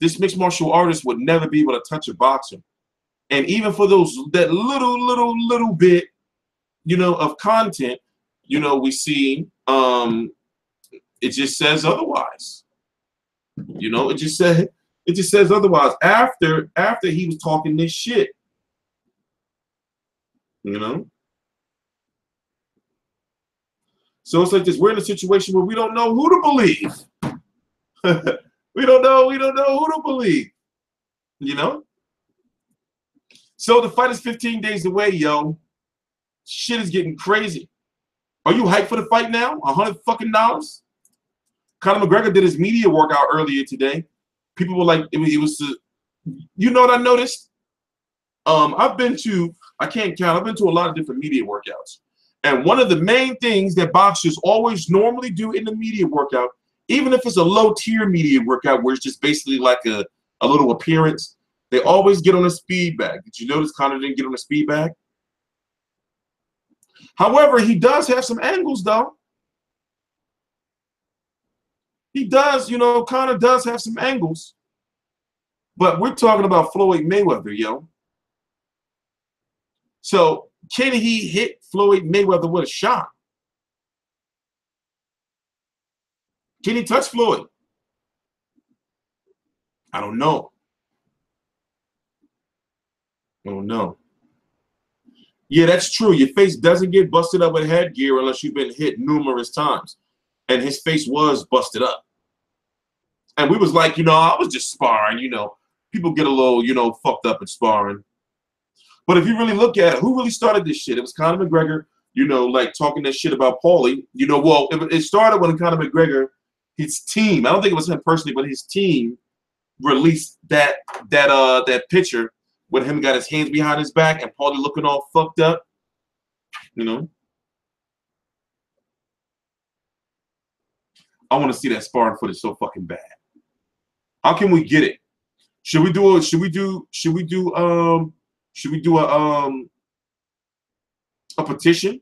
this mixed martial artist would never be able to touch a boxer. And even for that little bit, you know, of content, you know, we see, it just says otherwise. You know, it just says otherwise after he was talking this shit. You know? So it's like this. We're in a situation where we don't know who to believe. we don't know who to believe. You know? So the fight is 15 days away, yo. Shit is getting crazy. Are you hyped for the fight now? $100 fucking dollars? Conor McGregor did his media workout earlier today. People were like, it was you know what I noticed? I've been to a lot of different media workouts. And one of the main things that boxers always normally do in the media workout, even if it's a low tier media workout where it's just basically like a little appearance, they always get on a speed bag. Did you notice Conor didn't get on a speed bag? However, he does have some angles, though. He does, you know, Conor does have some angles. But we're talking about Floyd Mayweather, yo. So can he hit Floyd Mayweather with a shot? Can he touch Floyd? I don't know. I don't know. Yeah, that's true. Your face doesn't get busted up with headgear unless you've been hit numerous times. And his face was busted up. And we was like, you know, I was just sparring, you know. People get a little, you know, fucked up at sparring. But if you really look at it, who really started this shit? It was Conor McGregor, you know, like talking that shit about Paulie. You know, well, it started when Conor McGregor, his team, I don't think it was him personally, but his team released that picture with him got his hands behind his back and Paulie looking all fucked up. You know? I want to see that sparring footage so fucking bad. How can we get it? Should we do a petition?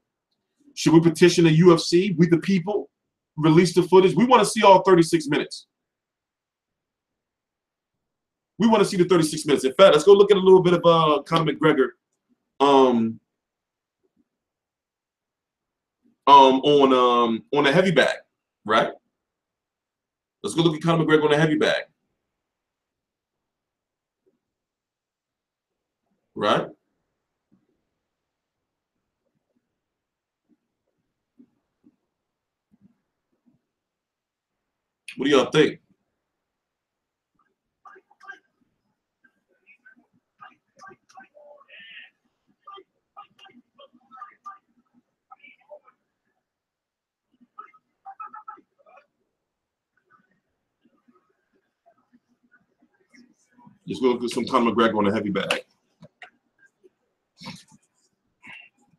Should we petition the UFC? We the people release the footage. We want to see all 36 minutes. We want to see the 36 minutes. In fact, let's go look at a little bit of Conor McGregor on a heavy bag, right? Let's go look at Conor McGregor on a heavy bag. Right? What do y'all think? Just go do some Conor McGregor on a heavy bag.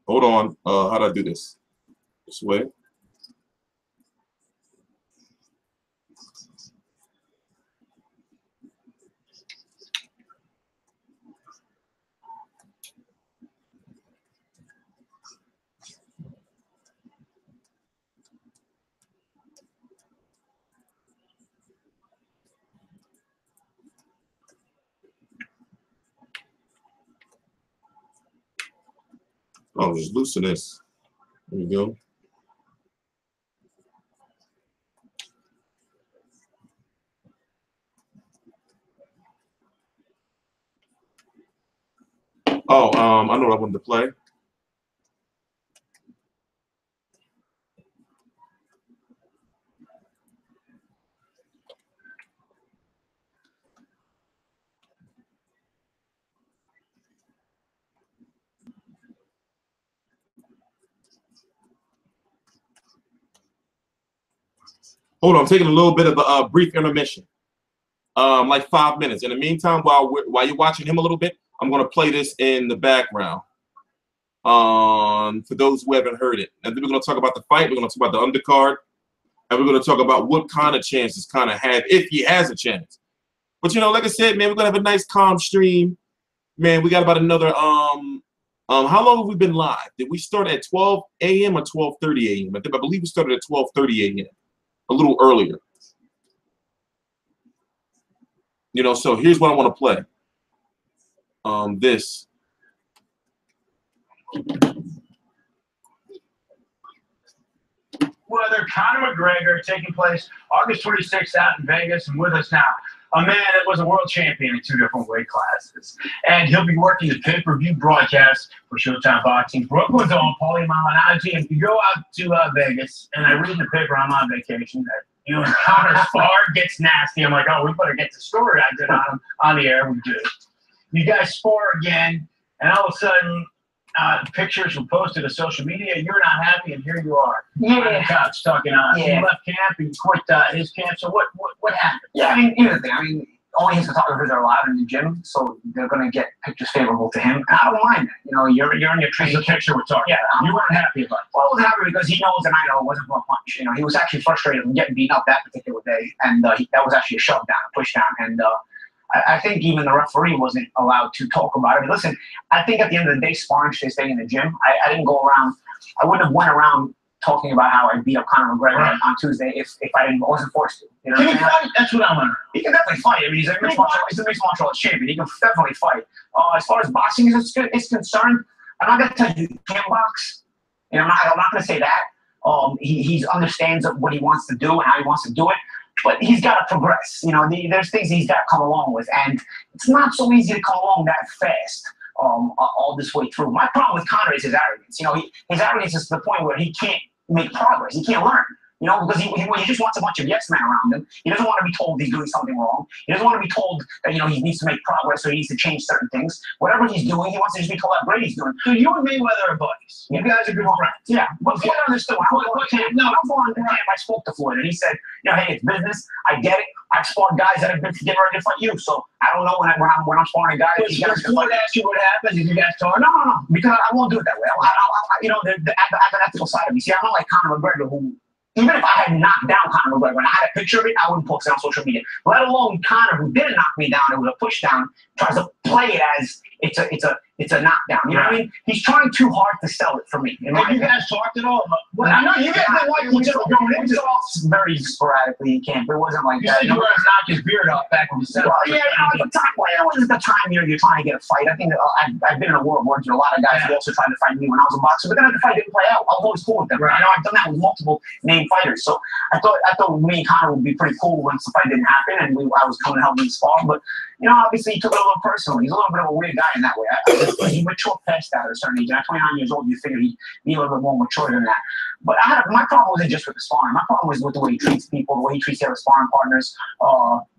Hold on. How do I do this? This way. Oh, just loosen this. There we go. Oh, I know what I wanted to play. Hold on, I'm taking a little bit of a brief intermission, like 5 minutes. In the meantime, while you're watching him a little bit, I'm going to play this in the background for those who haven't heard it. And then we're going to talk about the fight. We're going to talk about the undercard, and we're going to talk about what kind of chances Conor had, if he has a chance. But, you know, like I said, man, we're going to have a nice calm stream. Man, we got about another, how long have we been live? Did we start at 12 a.m. or 12:30 a.m.? I believe we started at 12:30 a.m., a little earlier. You know, so here's what I want to play. This. Mayweather, Conor McGregor, taking place August 26th out in Vegas, and with us now, a man that was a world champion in 2 different weight classes. And he'll be working the pay-per-view broadcast for Showtime Boxing, Brooklyn's own Paulie. And if you go out to Vegas, and I read in the paper, I'm on vacation, that you and Conor spar gets nasty. I'm like, oh, we better get the story I did on him on the air. We do. You guys spar again, and all of a sudden, pictures were posted to social media. You're not happy, and here you are. Yeah. On the couch talking on. Yeah. He left camp. He quit his camp. So what happened? Yeah, I mean, here's the thing. I mean, only his photographers are allowed in the gym, so they're going to get pictures favorable to him. And I don't mind that. You know, you're in your training. The picture we're talking. Yeah, about. You weren't happy about it. Well, I wasn't happy because he knows and I know it wasn't for a punch. You know, he was actually frustrated from getting beat up that particular day, and that was actually a shove down, a push down, and I think even the referee wasn't allowed to talk about it. I mean, listen, I think at the end of the day, sparring should stay in the gym. I didn't go around. I wouldn't have went around talking about how I beat up Conor McGregor on Tuesday if I wasn't forced to. You know Can he fight? That's what I'm wondering. He can definitely fight. I mean, he's a mixed martial arts champion. He can definitely fight. As far as boxing is concerned, I'm not going to tell you he can't box. You know, I'm not going to say that. He understands what he wants to do and how he wants to do it. But he's got to progress. You know, there's things he's got to come along with. And it's not so easy to come along that fast all this way through. My problem with Conor is his arrogance. You know, his arrogance is to the point where he can't make progress. He can't learn. You know, because he just wants a bunch of yes men around him. He doesn't want to be told he's doing something wrong. He doesn't want to be told that, you know, he needs to make progress or he needs to change certain things. Whatever he's doing, he wants to just be told how great he's doing. So you and Mayweather are buddies. You guys are good friends. Yeah. But Floyd understood. When I was on camp, I spoke to Floyd, and he said, you know, hey, it's business. I get it. I've sparred guys that have been getting ready to fight you. So I don't know when I'm sparring guys. Does Floyd ask you what happens if you guys talk? No. Because I won't do it that way. You know, the ethical side of me. See, I'm not like Conor McGregor, who, even if I had knocked down Conor McGregor and I had a picture of it, I wouldn't post it on social media. Let alone Conor, who didn't knock me down, it was a push down, tries to play it as it's a knockdown. You know what I mean? He's trying too hard to sell it for me. Have you guys talked at all? Well, I know you guys didn't like each other going into it very sporadically in camp. It wasn't like You that. said you were going to knock his beard off back when you said Well, yeah, you know, at the time, it wasn't the time you're trying to get a fight. I think I've been in a war of words with a lot of guys who also tried to fight me when I was a boxer, but then if the fight didn't play out, I was always cool with them. Right. You know, I've done that with multiple named fighters. So I thought me and Conor would be pretty cool once the fight didn't happen, and I was coming to help him spar. But you know, obviously he took it a little personally. He's a little bit of a weird guy in that way. He matured past that at a certain age. At 29 years old, you figure he'd be a little bit more mature than that. But my problem wasn't just with the sparring. My problem was with the way he treats people, the way he treats the other sparring partners.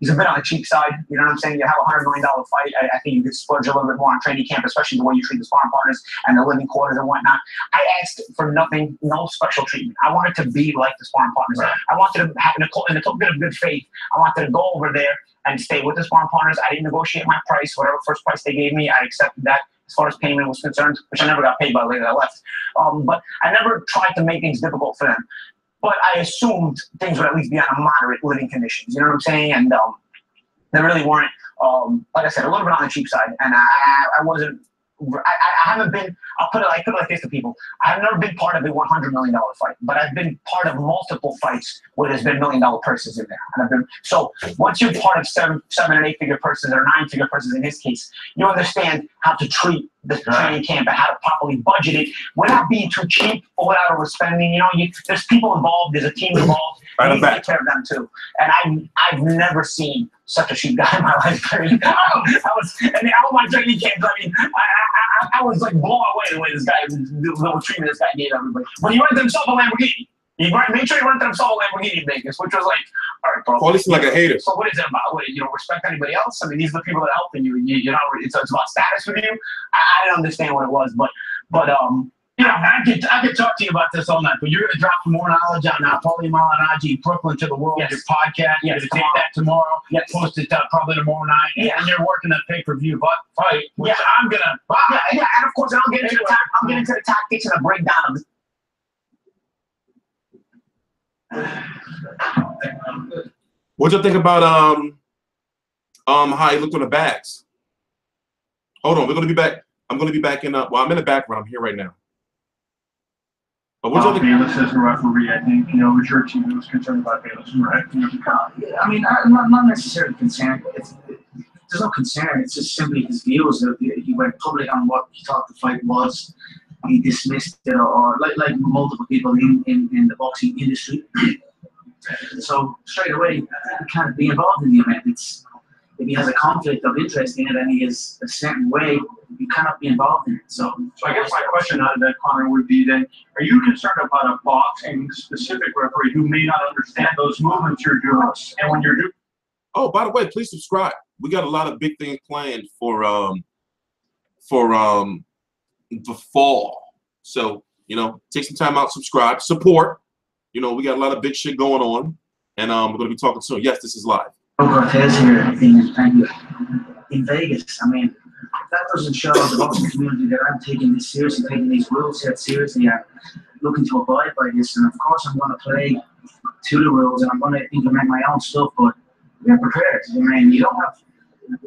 He's a bit on the cheap side. You know what I'm saying? You have a $100 million fight. I think you could splurge a little bit more on training camp, especially the way you treat the sparring partners and the living quarters and whatnot. I asked for nothing, no special treatment. I wanted to be like the sparring partners. Right. I wanted to have in a token of good faith. I wanted to go over there and stay with the sparring partners. I didn't negotiate my price. Whatever first price they gave me, I accepted that. As far as payment was concerned, which I never got paid by later I left. But I never tried to make things difficult for them. But I assumed things would at least be on a moderate living conditions. You know what I'm saying? And they really weren't. Like I said, a little bit on the cheap side. And I wasn't. I haven't been. I'll put it like this to people. I've never been part of a $100 million fight, but I've been part of multiple fights where there's been $1 million purses in there. And I've been so once you're part of seven and 8 figure purses or 9 figure purses in his case, you understand how to treat the training camp and how to properly budget it without being too cheap or without overspending. You know, there's people involved, there's a team involved. You need to take care of them too. And I've never seen such a cheap guy in my life. I mean, all my training camps, I mean, I was like blown away the way this guy, the little treatment this guy gave everybody. But he rented himself a Lamborghini. He made sure he rented himself a Lamborghini in Vegas, which was like, all right, bro. Paulie's like a hater. So what is it about? What, you don't respect anybody else? I mean, these are the people that are helping you. You're not. It's about status with you. I didn't understand what it was, but you know, I could talk to you about this all night, but you're going to drop some more knowledge on Paulie Malignaggi, Brooklyn to the World, your podcast. You're going to take that tomorrow, post it probably tomorrow night, and you're working that pay-per-view fight, which I'm going to buy. And of course, I'll get into the tactics and a breakdown of this. What you think about how he looked on the backs? Hold on, we're going to be back. I'm going to be back in. Well, I'm in the background. I'm here right now. But what's your Bayless as a referee, I think, you know, it was your team that was concerned about Bayless, right? I mean, not necessarily concerned. There's no concern. It's just simply his views. He went public on what he thought the fight was. He dismissed it, or like multiple people in the boxing industry. So straight away, he can't be involved in the event. If he has a conflict of interest in it and he is a certain way, you cannot be involved in it. So I guess my question out of that, Conor, would be then, are you concerned about a boxing specific referee who may not understand those movements you're doing? And when you're doing... Oh, by the way, please subscribe. We got a lot of big things planned for the fall. So, you know, take some time out, subscribe, support. You know, we got a lot of big shit going on. And we're going to be talking soon. Yes, this is live. Cortez here in Vegas. I mean, that doesn't show the boxing community that I'm taking this seriously, taking these rules set seriously, and looking to abide by this. And of course, I'm going to play to the rules, and I'm going to implement my own stuff. But we're prepared. I mean, you don't have.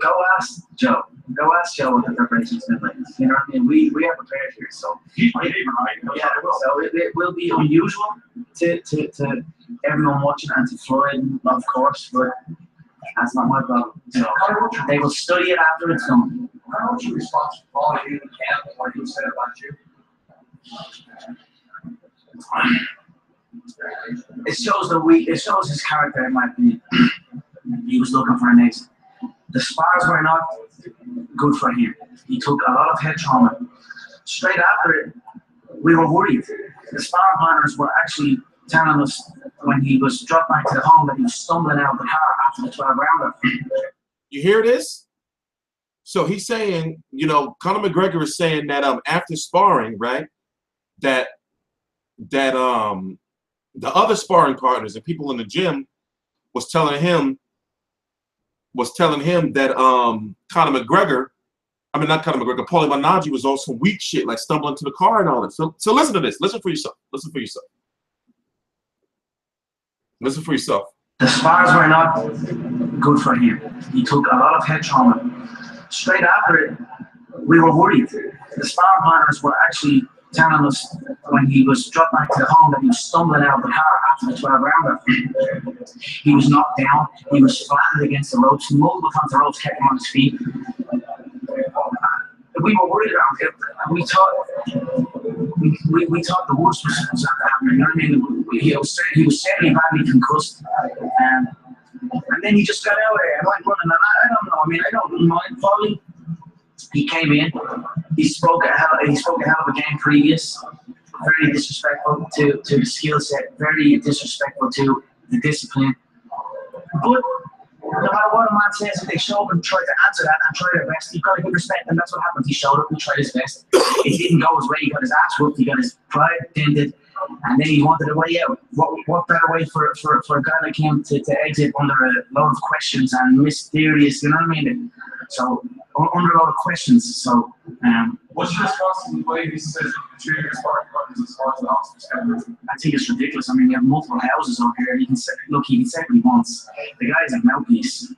Go ask Joe. Go ask Joe what the preparation's been like. You know what I mean? We are prepared here. So he's my neighbor, right? Yeah, so it will be unusual to everyone watching and to Floyd, of course, but that's not my problem. So they will study it after it's done. How would you respond to Paulie in the camp and what he said about you? It shows his character, in my opinion. He was looking for an exit. The spars were not good for him. He took a lot of head trauma. Straight after it, we were worried. The sparring partners were actually telling us when he was dropped back to the home that he was stumbling out of the car after the 12 rounder. You hear this? So he's saying, you know, Conor McGregor is saying that after sparring, right, that the other sparring partners and people in the gym was telling him that Conor McGregor, I mean not Conor McGregor, Paulie Malignaggi was on some weak shit, like stumbling to the car and all that. So listen to this. Listen for yourself. Listen for yourself. Listen for yourself. The spars were not good for him. He took a lot of head trauma. Straight after it, we were worried. The sparring partners were actually telling us when he was dropped back to the home that he was stumbling out of the car after the 12 rounder. He was knocked down. He was flattened against the ropes. Multiple times the ropes kept him on his feet. We were worried around him. We thought the worst was happening. You know what I mean? He was certainly badly concussed. And then he just got out there and went running. And I don't know. I mean, I don't mind Paulie. He came in. He spoke a hell of a game previous. very disrespectful to the skill set, very disrespectful to the discipline. But no matter what a man says, if they show up and try to answer that and try their best, you've got to give respect, and that's what happened. He showed up and tried his best. It didn't go his way. He got his ass whooped. He got his pride dented, and then he wanted a way out. What better way for a guy like him to exit under a lot of questions and mysterious, you know what I mean? So under a lot of questions. So what's your response to the way he says treating your sparring partners as far as the house is concerned? I think it's ridiculous. I mean, you have multiple houses over here. He can say what he wants. The guy's a mouthpiece.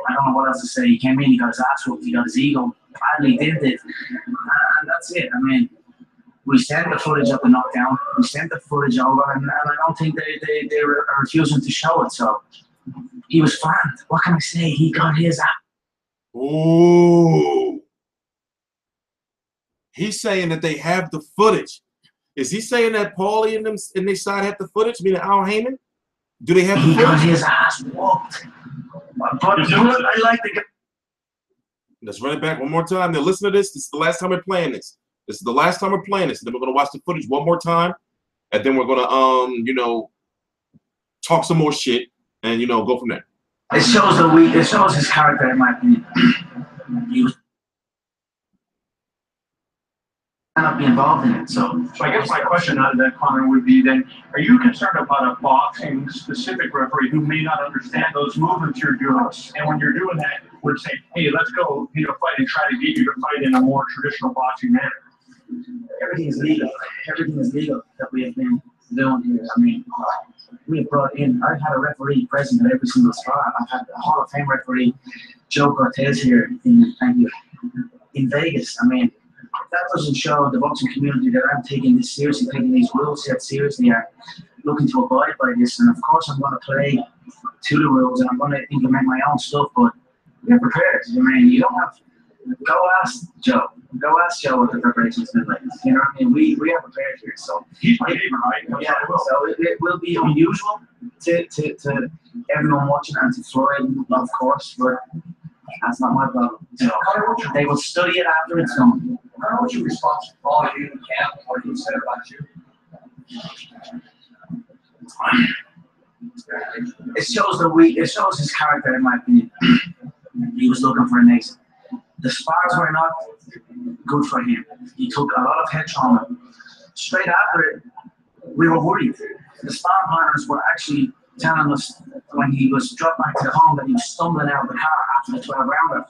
I don't know what else to say. He came in, he got his ass whooped, he got his ego badly dented, and that's it. I mean, we sent the footage of the knockdown. We sent the footage over, and I don't think they are refusing to show it. So he was flattened. What can I say? He got his ass. Ooh. He's saying that they have the footage. Is he saying that Paulie and they side have the footage, meaning Al Heyman? Do they have the He footage? got his ass whooped. But I like the guy. Let's run it back one more time. Now listen to this. This is the last time we're playing this. This is the last time we're playing this. Then we're gonna watch the footage one more time, and then we're gonna you know, talk some more shit and you know, go from there. It shows it shows his character, in my opinion. He was cannot be involved in it. So I guess my question out of that, Conor, would be then, are you concerned about a boxing specific referee who may not understand those movements you're doing? And when you're doing that, would say, hey, let's go, you know, fight and try to get you to fight in a more traditional boxing manner? everything is legal. Everything is legal that we have been doing here. I mean, we have brought in, I've had a referee present at every single spot. I've had a Hall of Fame referee, Joe Cortez, here in Vegas. I mean, that doesn't show the boxing community that I'm taking this seriously, taking these rules here seriously, and looking to abide by this. And of course, I'm going to play to the rules, and I'm going to implement my own stuff. But we're prepared. I mean, you don't have. Go ask Joe. Go ask Joe what the preparation's been like. You know what I mean? We are prepared here. So he's my neighbor, right? Yeah. So it will be unusual to everyone watching and to Floyd, of course, but that's not my problem. So they will study it after it's done. How would you respond to all you in camp what he said about you? It shows his character, in my opinion. He was looking for an exit. The spars were not good for him. He took a lot of head trauma. Straight after it, we were worried. The sparring partners were actually telling us when he was dropped back to the home that he was stumbling out of the car after the 12 rounder.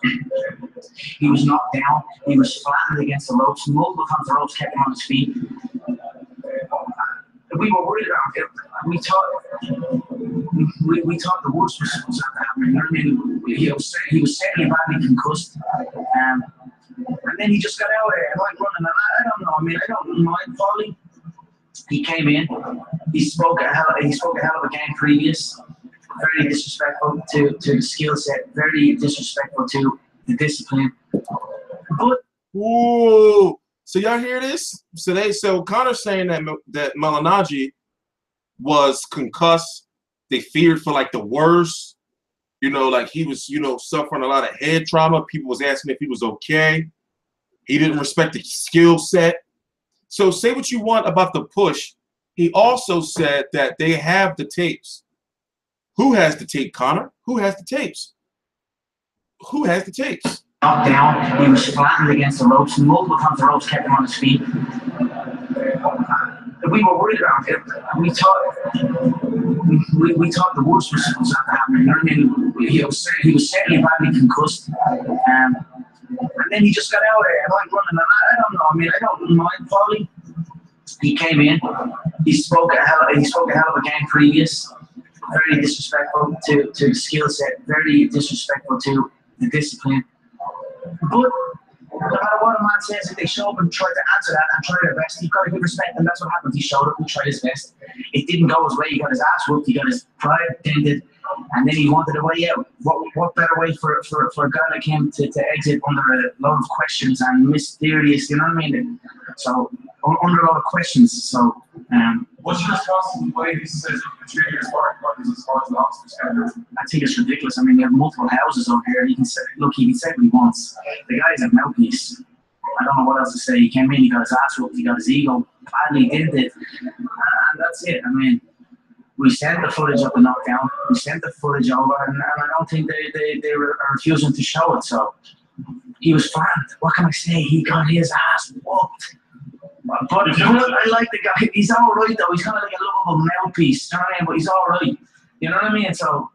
He was knocked down. He was flattened against the ropes. Multiple times the ropes kept him on his feet. We were worried about it. We thought the worst was happening. You know what I mean? He was certainly badly concussed. And then he just got out there and like running. And I don't know. I mean, I don't mind Paulie. He came in. He spoke a hell of a game previous. Very disrespectful to the skill set. Very disrespectful to the discipline. But ooh. So y'all hear this? So Conor's saying that Malignaggi was concussed. They feared for like the worst. You know, like he was, suffering a lot of head trauma. People was asking if he was okay. He didn't respect the skill set. So say what you want about the push. He also said that they have the tapes. Who has the tape, Conor? Who has the tapes? Who has the tapes? Knocked down, he was flattened against the ropes. Multiple times the ropes kept him on his feet. We were worried about it. We thought the worst was happening. You know what I mean? He was certainly badly concussed. And then he just got out there and like running. And I don't know. I mean, I don't mind Paulie. He came in. He spoke a hell of a game previous. Very disrespectful to the skill set. Very disrespectful to the discipline. But no matter what a man says, if they show up and try to answer that and try their best, you've got to give respect, and that's what happened. He showed up, he tried his best. It didn't go his way. He got his ass whooped, he got his pride dented, and then he wanted a way out. What better way for a guy like him to exit under a lot of questions and mysterious, you know what I mean? So under a lot of questions. So what's your response to the way he says you treat your sparring partners as far as the house is concerned? I think it's ridiculous. I mean, you have multiple houses over here. He can say what he wants. The guy's a mouthpiece. I don't know what else to say. He came in, he got his ass whooped, he got his ego badly dented, and that's it. I mean, we sent the footage of the knockdown, we sent the footage over, and I don't think they were refusing to show it. So he was fine. What can I say? He got his ass whooped. But I like the guy. He's all right though. He's kind of like a lovable mouthpiece, you know what I mean? But he's all right. You know what I mean? So,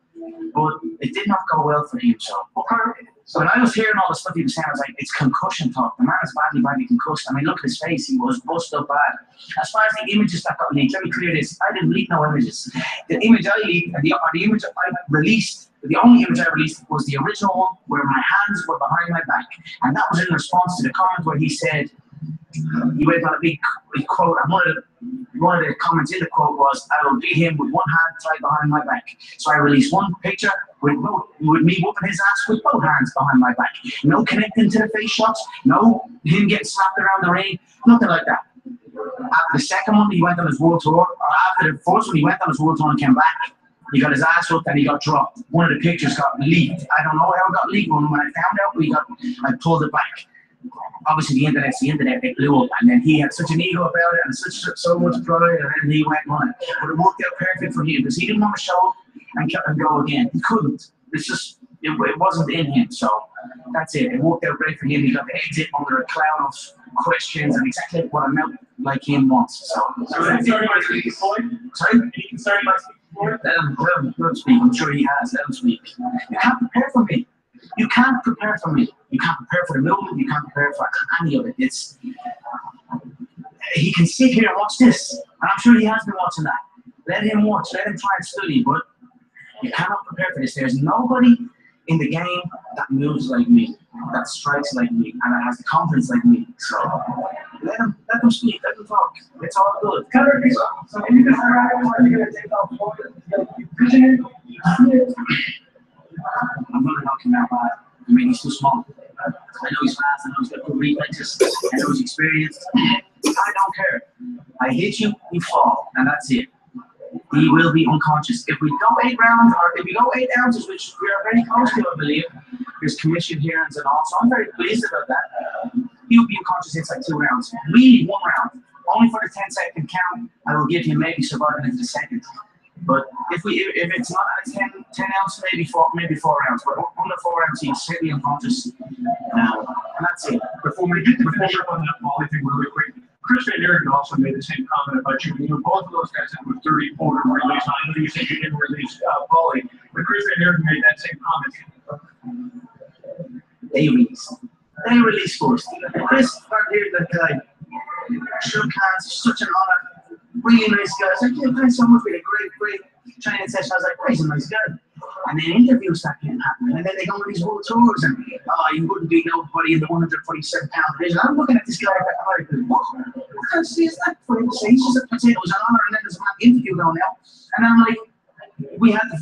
but it did not go well for him. So when I was hearing all the stuff he was saying, I was like, it's concussion talk. The man is badly concussed. I mean, look at his face. He was busted up bad. As far as the images that got leaked, let me clear this. I didn't leak no images. The image I leaked, the image I released, the only image I released was the original one where my hands were behind my back. And that was in response to the comment where he said, he went on a big quote, and one of the comments in the quote was, I will beat him with one hand tied behind my back. So I released one picture with me whooping his ass with both hands behind my back. No connecting to the face shots, no him getting slapped around the ring, nothing like that. After the second one, he went on his world tour, or after the first one, he went on his world tour and came back. He got his ass whooped and he got dropped. One of the pictures got leaked. I don't know how it got leaked. When I found out, I pulled it back. Obviously, the internet, they blew up, and then he had such an ego about it and so much pride, and then he went on it. But it worked out perfect for him because he didn't want to show up and go again. He couldn't. It's just, it wasn't in him. So that's it. It worked out great for him. He got the exit under a cloud of questions and exactly what a mouth like him wants. So that's it. Sorry? Let him speak. I'm sure he has. Let him speak. You can't prepare for me. You can't prepare for me. You can't prepare for the movement. You can't prepare for any of it. He can sit here and watch this, and I'm sure he has been watching that. Let him watch. Let him try and study. But you cannot prepare for this. There's nobody in the game that moves like me, that strikes like me, and that has the confidence like me. So let him speak. Let him talk. It's all good. So if you can start out, are you going to take off Floyd? I'm going to knock him out bad. I mean, he's too small. I know he's fast. I know he's got good reflexes. I know he's experienced. I don't care. I hit you, you fall, and that's it. He will be unconscious. If we go 8 rounds, or if we go 8 ounces, which we are very close to, I believe, there's commission hearings and all, so I'm very pleased about that. He'll be unconscious inside 2 rounds. We need 1 round. Only for the 10-second count, I will give him maybe surviving into the second. But if it's not a 10 ounce, maybe four rounds. But under 4 rounds, he's slightly unconscious. And that's it. Before we get on that Paulie thing really quick, Chris Van Aaron also made the same comment about you. You know, both of those guys had 30-quarter release. I know you said you didn't release Paulie, but Chris Van Aaron made that same comment. They release first. Chris Van Aaron, that guy, shook hands, such an honor. Really nice guy. I was like, yeah, thanks so much. We had a great training session. I was like, oh, he's a nice guy. And then interviews start getting happening. And then they go on these world tours and, you wouldn't beat nobody in the 147-pound division. I'm looking at this guy like, what kind of see is that for him to say? He's just a potato, an honor, and then there's an interview going out. And I'm like, we had the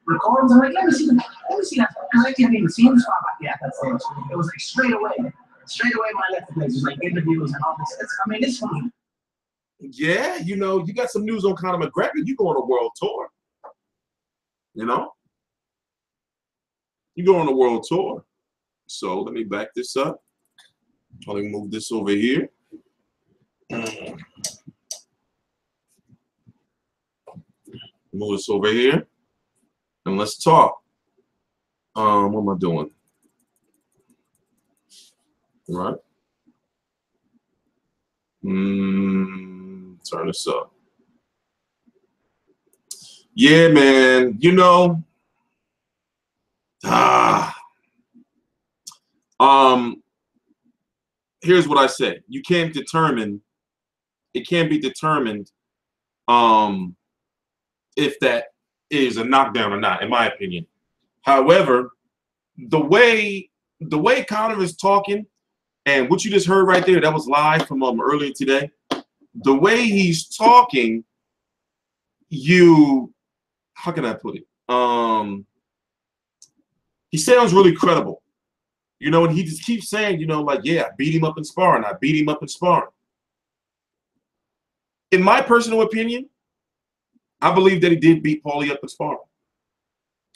recordings. I'm like, let me see that. Because I didn't even see him spot back yet at that stage. It was like straight away when I left the place. It was like interviews and all this. This one. Yeah, you know, you got some news on Conor McGregor. You go on a world tour. You know? You go on a world tour. So let me back this up. Let me move this over here. Move this over here. And let's talk. What am I doing? All right. Turn this up. Yeah, man. You know, here's what I say. You can't determine. It can't be determined if that is a knockdown or not, in my opinion. However, the way Conor is talking, and what you just heard right there, that was live from earlier today. The way he's talking, how can I put it? He sounds really credible. You know, and he just keeps saying, you know, like, yeah, I beat him up in sparring. I beat him up in sparring. In my personal opinion, I believe that he did beat Paulie up in sparring.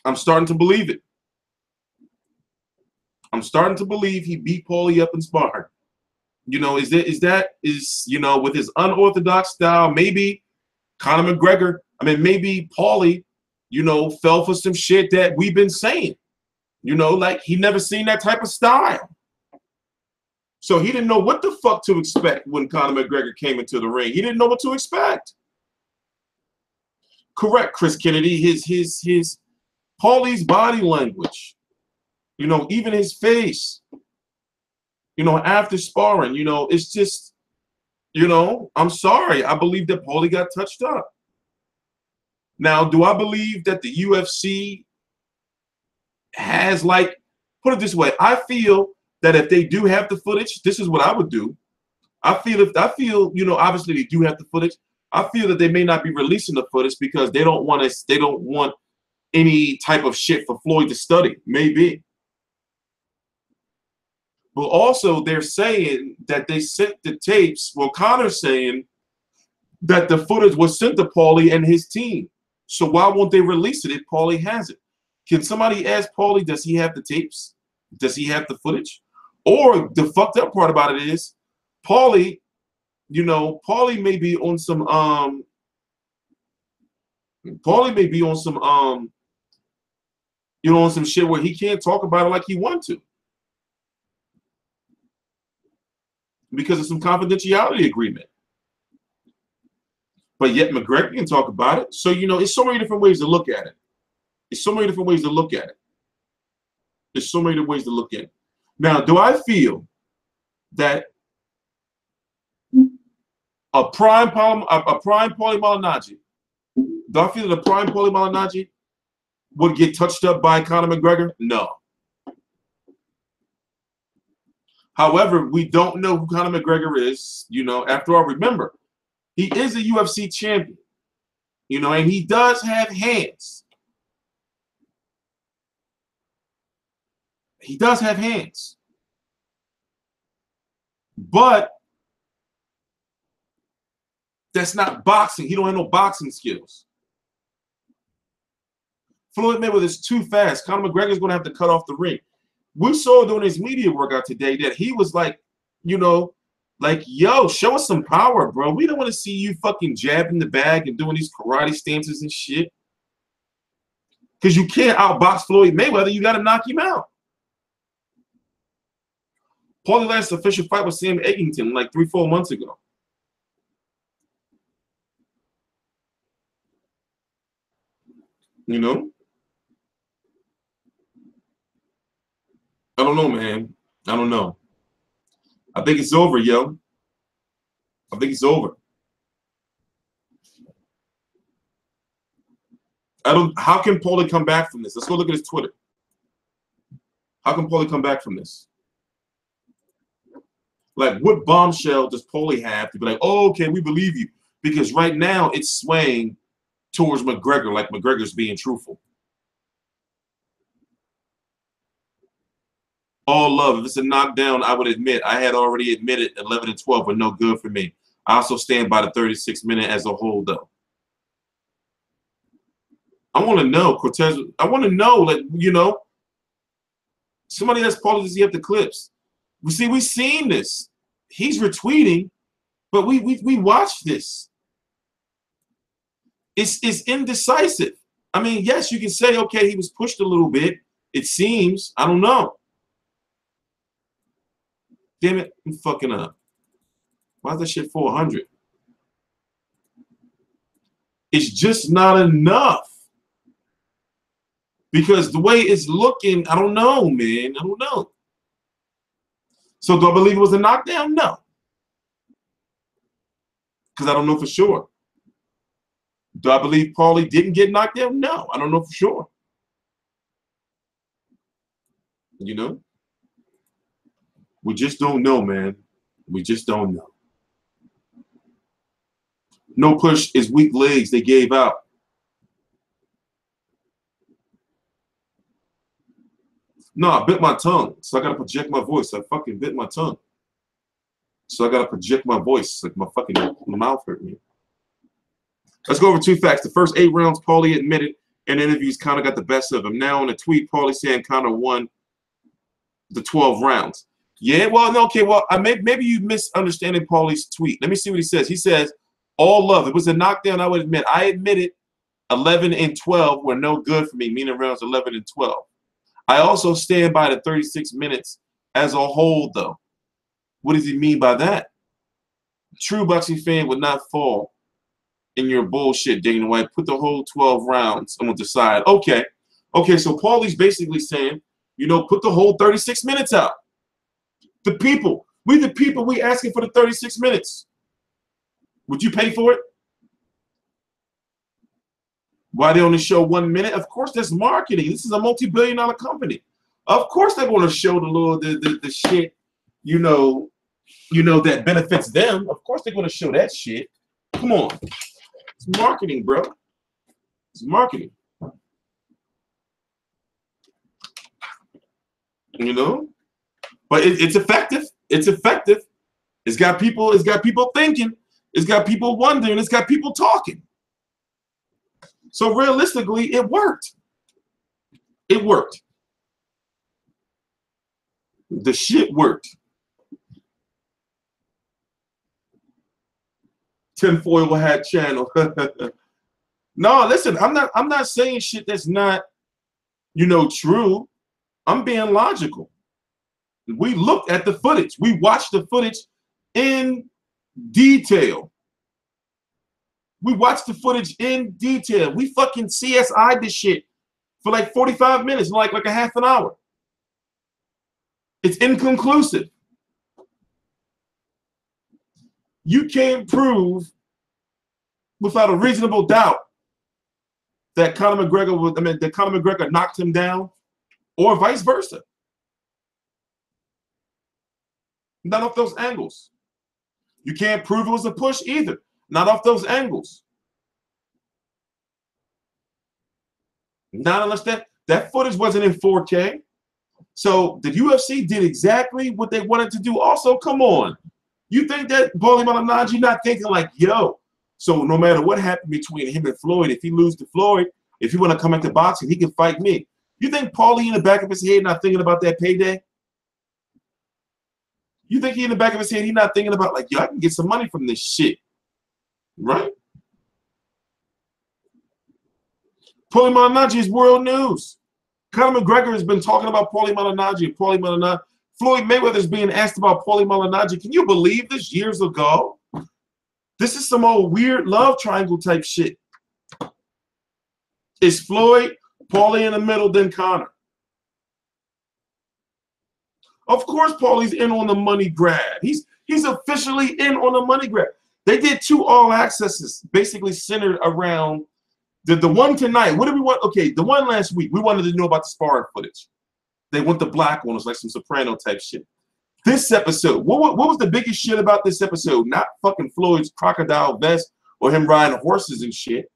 I'm starting to believe it. I'm starting to believe he beat Paulie up in sparring. You know, is you know, with his unorthodox style, maybe Conor McGregor, maybe Paulie, you know, fell for some shit that we've been saying. You know, like he never seen that type of style. So he didn't know what the fuck to expect when Conor McGregor came into the ring. He didn't know what to expect. Correct, Chris Kennedy. His Paulie's body language, you know, even his face, you know, after sparring, you know, it's just, you know, I'm sorry. I believe that Paulie got touched up. Now, do I believe that the UFC has, like, put it this way, I feel that if they do have the footage, this is what I would do. I feel, you know, obviously they do have the footage. I feel that they may not be releasing the footage because they don't want any type of shit for Floyd to study. Maybe. But also they're saying that they sent the tapes. Well, Conor's saying that the footage was sent to Paulie and his team. So why won't they release it if Paulie has it? Can somebody ask Paulie, does he have the tapes? Does he have the footage? Or the fucked up part about it is, Paulie, you know, Paulie may be on some you know, on some shit where he can't talk about it like he wants to. Because of some confidentiality agreement. But yet McGregor can talk about it. So, you know, it's so many different ways to look at it. It's so many different ways to look at it. There's so many different ways to look at it. Now, do I feel that a prime Paulie Malignaggi, do I feel that a prime Paulie Malignaggi would get touched up by Conor McGregor? No. However, we don't know who Conor McGregor is. You know, after all, remember, he is a UFC champion. You know, and he does have hands. He does have hands. But that's not boxing. He don't have no boxing skills. Floyd Mayweather is too fast. Conor McGregor is going to have to cut off the ring. We saw during his media workout today that he was like, you know, like, yo, show us some power, bro. We don't want to see you fucking jabbing the bag and doing these karate stances and shit. Because you can't outbox Floyd Mayweather. You got to knock him out. Paulie's last official fight was Sam Eggington like 3-4 months ago. You know? I don't know, man. I don't know. I think it's over, yo. I think it's over. How can Paulie come back from this? Let's go look at his Twitter. How can Paulie come back from this? Like, what bombshell does Paulie have to be like, oh, okay, we believe you? Because right now it's swaying towards McGregor, like McGregor's being truthful. All love. If it's a knockdown, I would admit I had already admitted 11 and 12 were no good for me. I also stand by the 36-minute as a whole, though. I want to know, Cortez. I want to know, like, you know, somebody that's Paulie, does he have the clips? We've seen this. He's retweeting, but we watched this. It's indecisive. I mean, yes, you can say, okay, he was pushed a little bit. It seems. I don't know. Damn it, I'm fucking up. Why is that shit 400? It's just not enough. Because the way it's looking, I don't know, man. I don't know. So do I believe it was a knockdown? No. Because I don't know for sure. Do I believe Paulie didn't get knocked down? No, I don't know for sure. You know? We just don't know, man. We just don't know. No push is weak legs they gave out. No, I bit my tongue, so I gotta project my voice. I fucking bit my tongue. So I gotta project my voice. Like my mouth hurt me. Let's go over 2 facts. The first 8 rounds, Paulie admitted in interviews Conor got the best of him. Now in a tweet, Paulie saying Conor won the 12 rounds. Yeah, well, no, okay, well, maybe you misunderstanding Paulie's tweet. Let me see what he says. He says, all love. It was a knockdown, I would admit. I admitted 11 and 12 were no good for me, meaning rounds 11 and 12. I also stand by the 36 minutes as a whole, though. What does he mean by that? True boxing fan would not fall in your bullshit, Dana White. Put the whole 12 rounds on the side. Okay. Okay, so Paulie's basically saying, you know, put the whole 36 minutes out. The people, we asking for the 36 minutes. Would you pay for it? Why they only show 1 minute? Of course, that's marketing. This is a multi-billion-dollar company. Of course, they're going to show the shit, you know that benefits them. Of course, they're going to show that shit. Come on, it's marketing, bro. It's marketing. You know, but it's effective. It's effective. It's got people. It's got people thinking. It's got people wondering. It's got people talking. So realistically, it worked. It worked. The shit worked. Tinfoil hat channel. No, listen. I'm not saying shit that's not, you know, true. I'm being logical. We looked at the footage. We watched the footage in detail. We watched the footage in detail. We fucking CSI'd this shit for like 45 minutes, like a half an hour. It's inconclusive. You can't prove without a reasonable doubt that Conor McGregor knocked him down, or vice versa. Not off those angles. You can't prove it was a push either. Not off those angles. Not unless that footage wasn't in 4K. So the UFC did exactly what they wanted to do. Also, come on. You think that Paulie Malignaggi not thinking like, yo, so no matter what happened between him and Floyd, if he loses to Floyd, if he want to come back to boxing, he can fight me. You think Paulie in the back of his head not thinking about that payday? You think he in the back of his head, he not thinking about like, yo, I can get some money from this shit, right? Paulie Malignaggi is world news. Conor McGregor has been talking about Paulie Malignaggi. Floyd Mayweather is being asked about Paulie Malignaggi. Can you believe this years ago? This is some old weird love triangle type shit. It's Floyd, Paulie in the middle, then Conor. Of course, Paulie's in on the money grab. He's officially in on the money grab. They did 2 all accesses, basically centered around the one tonight. What do we want? Okay, the one last week, we wanted to know about the sparring footage. They went the black on us like some Soprano type shit. This episode, what was the biggest shit about this episode? Not fucking Floyd's crocodile vest or him riding horses and shit.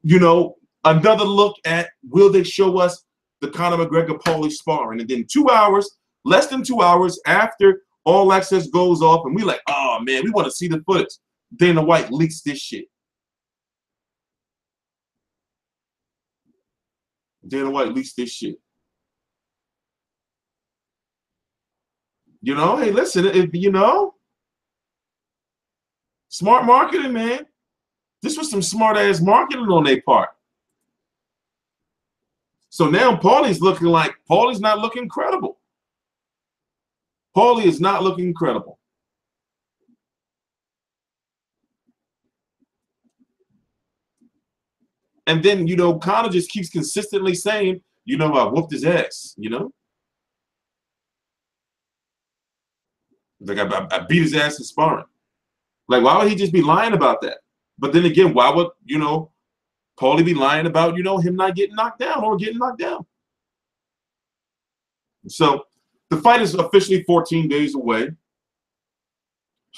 You know, another look at, will they show us the Conor McGregor Paulie sparring? And then 2 hours, less than 2 hours after all access goes off, and we like, oh man, we want to see the footage. Dana White leaks this shit. Dana White leaks this shit. You know, hey, listen, you know, smart marketing, man. This was some smart-ass marketing on their part. So now Paulie's looking like, Paulie's not looking credible. Paulie is not looking credible. And then, you know, Conor just keeps consistently saying, you know, I whooped his ass, you know? Like, I beat his ass in sparring. Like, why would he just be lying about that? But then again, why would, you know, Paulie be lying about, you know, him not getting knocked down or getting knocked down? So the fight is officially 14 days away.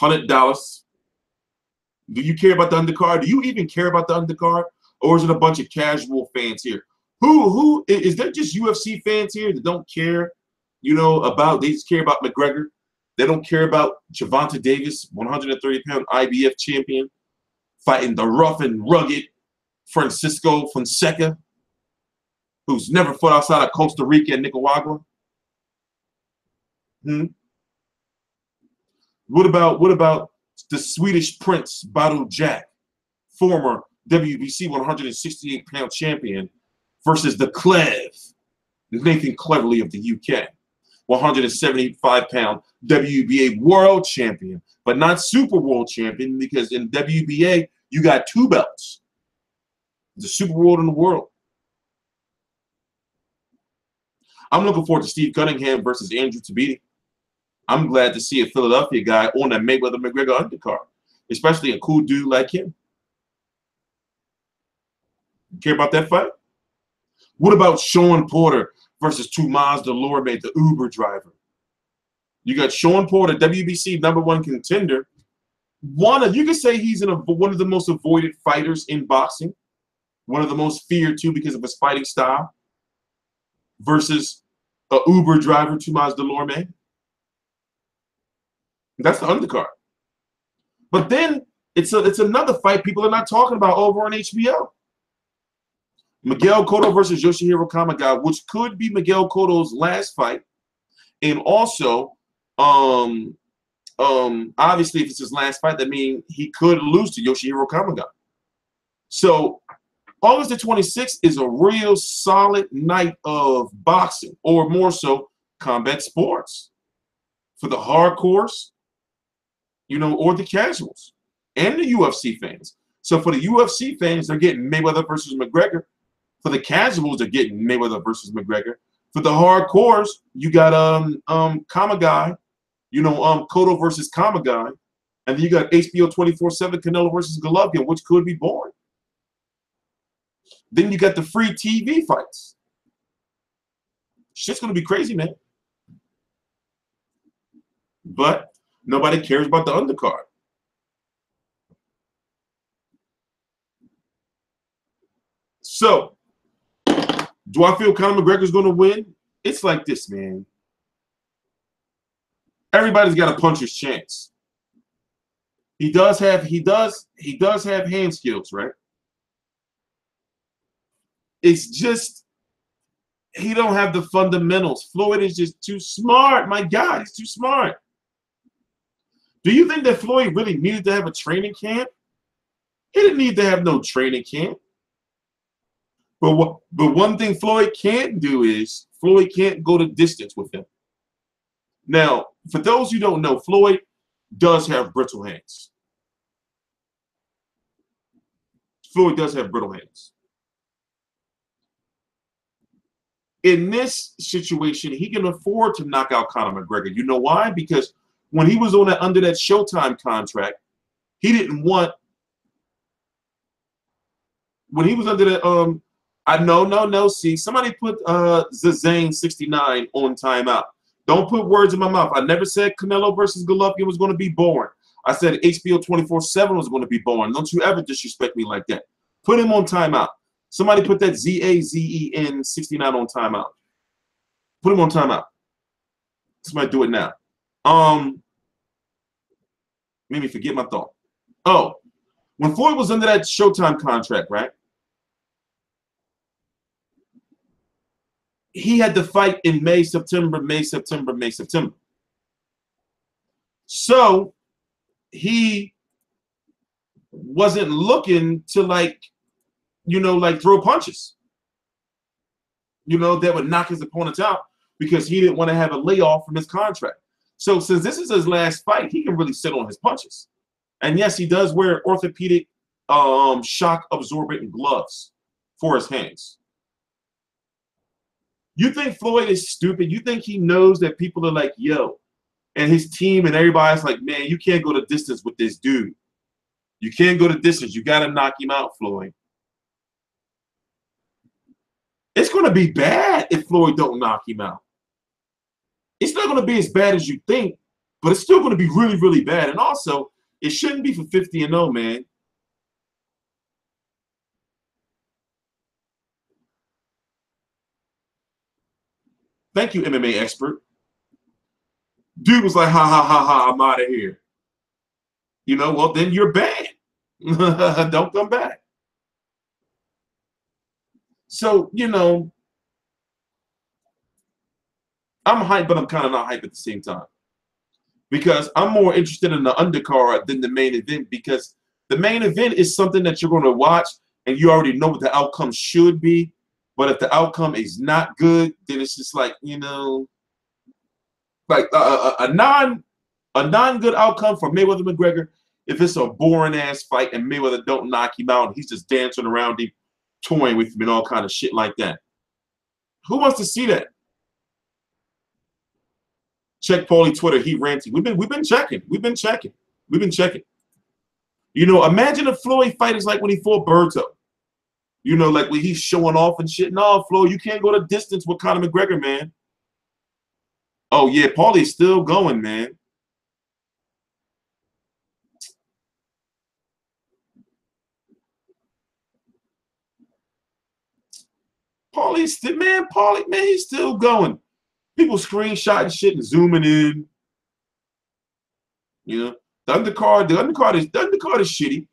$100. Do you care about the undercard? Do you even care about the undercard? Or is it a bunch of casual fans here? Who is there just UFC fans here that don't care, you know, about, they just care about McGregor? They don't care about Gervonta Davis, 130-pound IBF champion, fighting the rough and rugged Francisco Fonseca, who's never fought outside of Costa Rica and Nicaragua. What about the Swedish Prince Badou Jack, former WBC 168-pound champion, versus the Clev, Nathan Cleverly of the UK, 175-pound WBA world champion, but not super world champion, because in WBA you got 2 belts. The super world and the world. I'm looking forward to Steve Cunningham versus Andrew Tabiti. I'm glad to see a Philadelphia guy on that Mayweather McGregor undercard, especially a cool dude like him. You care about that fight? What about Shawn Porter versus Tomas Dulorme, the Uber driver? You got Shawn Porter, WBC #1 contender. You could say he's one of the most avoided fighters in boxing. One of the most feared too because of his fighting style. Versus a Uber driver, Tomas Dulorme. That's the undercard. But then it's another fight people are not talking about over on HBO. Miguel Cotto versus Yoshihiro Kamigai, which could be Miguel Cotto's last fight. And also, obviously, if it's his last fight, that means he could lose to Yoshihiro Kamigai. So August the 26th is a real solid night of boxing, or more so, combat sports. For the hardcores, or the casuals, and the UFC fans. So for the UFC fans, they're getting Mayweather versus McGregor. For the casuals, they're getting Mayweather versus McGregor. For the hardcores, you got Kamigai, Cotto versus Kamigai, and then you got HBO 24/7 Canelo versus Golovkin, which could be boring. Then you got the free TV fights. Shit's gonna be crazy, man. But nobody cares about the undercard. So, do I feel Conor McGregor's going to win? It's like this, man. Everybody's got a puncher's chance. He does have hand skills, right? It's just he don't have the fundamentals. Floyd is just too smart. My God, he's too smart. Do you think that Floyd really needed to have a training camp? He didn't need to have no training camp. But one thing Floyd can't do is Floyd can't go the distance with him. Now, for those who don't know, Floyd does have brittle hands. Floyd does have brittle hands. In this situation, he can afford to knock out Conor McGregor. You know why? Because when he was under that Showtime contract, he didn't want. When he was under the no. See, somebody put Zazane 69 on timeout. Don't put words in my mouth. I never said Canelo versus Golovkin was going to be boring. I said HBO 24/7 was going to be boring. Don't you ever disrespect me like that. Put him on timeout. Somebody put that ZAZEN 69 on timeout. Put him on timeout. Somebody do it now. Made me forget my thought. Oh, when Floyd was under that Showtime contract, right? He had to fight in May, September. So he wasn't looking to throw punches, that would knock his opponents out, because he didn't want to have a layoff from his contract. So since this is his last fight, he can really sit on his punches. And yes, he does wear orthopedic shock absorbent gloves for his hands. You think Floyd is stupid? You think he knows that people are like, yo, and his team and everybody's like, man, you can't go the distance with this dude. You can't go the distance. You got to knock him out, Floyd. It's going to be bad if Floyd don't knock him out. It's not going to be as bad as you think, but it's still going to be really, really bad. And also, it shouldn't be for 50-0, man. Thank you, MMA expert. Dude was like, ha, I'm out of here. Well, then you're banned. Don't come back. So, I'm hyped, but I'm kind of not hyped at the same time. because I'm more interested in the undercard than the main event, because the main event is something that you're going to watch and you already know what the outcome should be. But if the outcome is not good, then it's just like, you know, like a non-good outcome for Mayweather McGregor. If it's a boring ass fight and Mayweather don't knock him out and he's just dancing around him, toying with him and all kind of shit like that. Who wants to see that? Check Paulie Twitter. He ranting. We've been checking. We've been checking. You know, imagine if Floyd fight is like when he fought Berto. You know, like when he's showing off and shit. No, Floyd, you can't go the distance with Conor McGregor, man. Oh yeah, Paulie's still going, man. Paulie's still, man, Paulie, man, he's still going. People screenshotting shit and zooming in. You know, the undercard is shitty.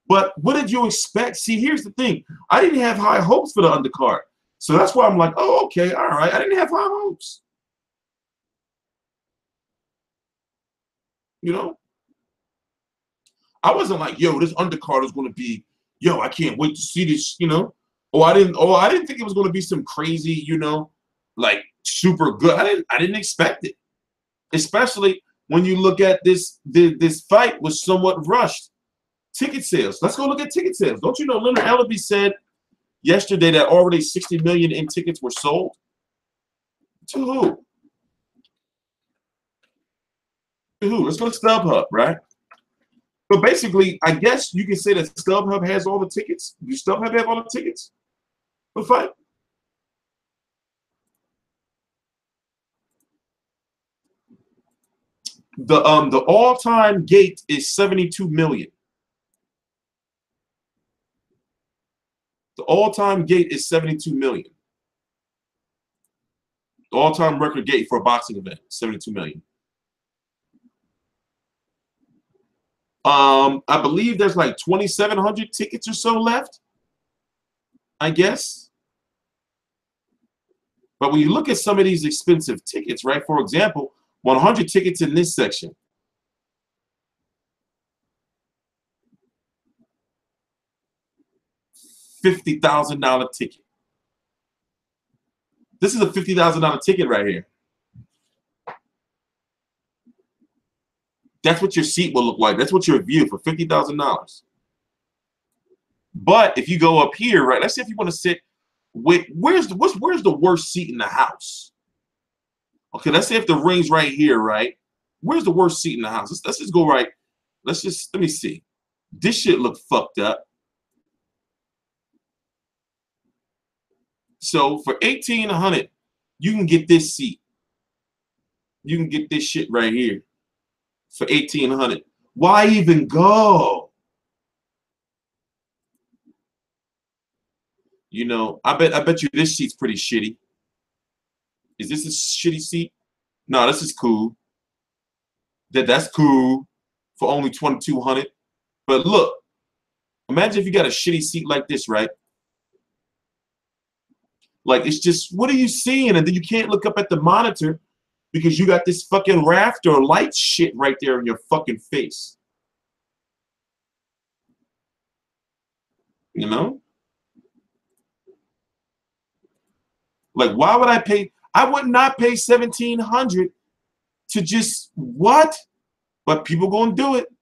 But what did you expect? See, here's the thing. I didn't have high hopes for the undercard. So that's why I'm like, oh, okay, all right. I didn't have high hopes. You know? I wasn't like, yo, this undercard is going to be, yo, I can't wait to see this, you know? I didn't think it was going to be some crazy, you know, like super good. I didn't expect it. Especially when you look at this fight was somewhat rushed. Ticket sales. Let's go look at ticket sales. Don't you know Leonard Ellaby said yesterday that already 60 million in tickets were sold? To who? To who? Let's go to StubHub, right? So basically, I guess you can say that StubHub has all the tickets. Do StubHub have all the tickets for the fight? The all-time gate is 72 million. The all-time gate is 72 million. The all-time record gate for a boxing event, 72 million. I believe there's like 2,700 tickets or so left, I guess. But when you look at some of these expensive tickets, right? For example, 100 tickets in this section. $50,000 ticket. This is a $50,000 ticket right here. That's what your seat will look like. That's what your view for $50,000. But if you go up here, right? Let's say if you want to sit with where's the worst seat in the house? Okay, let's say if the ring's right here, right? Where's the worst seat in the house? Let's just go right. Let me see. This shit look fucked up. So for $1,800, you can get this seat. You can get this shit right here for $1,800. Why even go? You know, I bet you this seat's pretty shitty. Is this a shitty seat? No, this is cool. That's cool for only $2,200. But look, imagine if you got a shitty seat like this, right? Like, it's just, what are you seeing? And then you can't look up at the monitor because you got this fucking rafter light shit right there in your fucking face. You know? Like, why would I pay? I would not pay $1,700 to just, what? But people gonna do it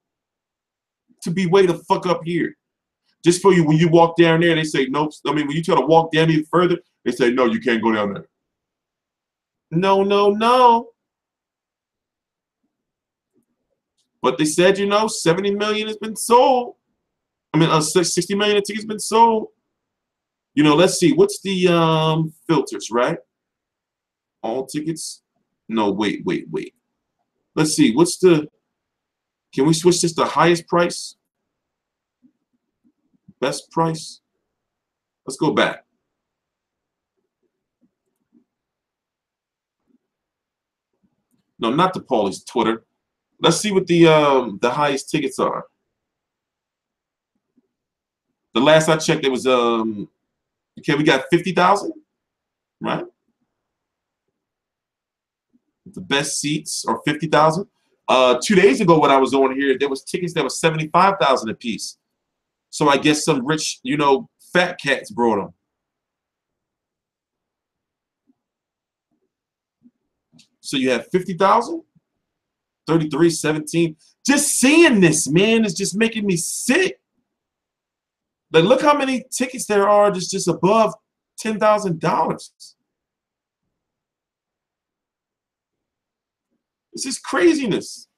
to be way the fuck up here. Just for you, when you walk down there, they say, nope. I mean, when you try to walk down even further, they say, no, you can't go down there. No, no, no. But they said, you know, 70 million has been sold. I mean, 60 million tickets has been sold. You know, let's see. What's the filters, right? All tickets. No, wait. Let's see. What's the, can we switch this to highest price? Best price? Let's go back. No, not the Paulie's Twitter. Let's see what the highest tickets are. The last I checked, it was okay, we got 50,000, right? The best seats are 50,000. 2 days ago when I was on here, there was tickets that was 75,000 a piece. So I guess some rich, you know, fat cats brought them. So you have 50,000, 33, 17. Just seeing this, man, is just making me sick. Like, look how many tickets there are just above $10,000. This is craziness.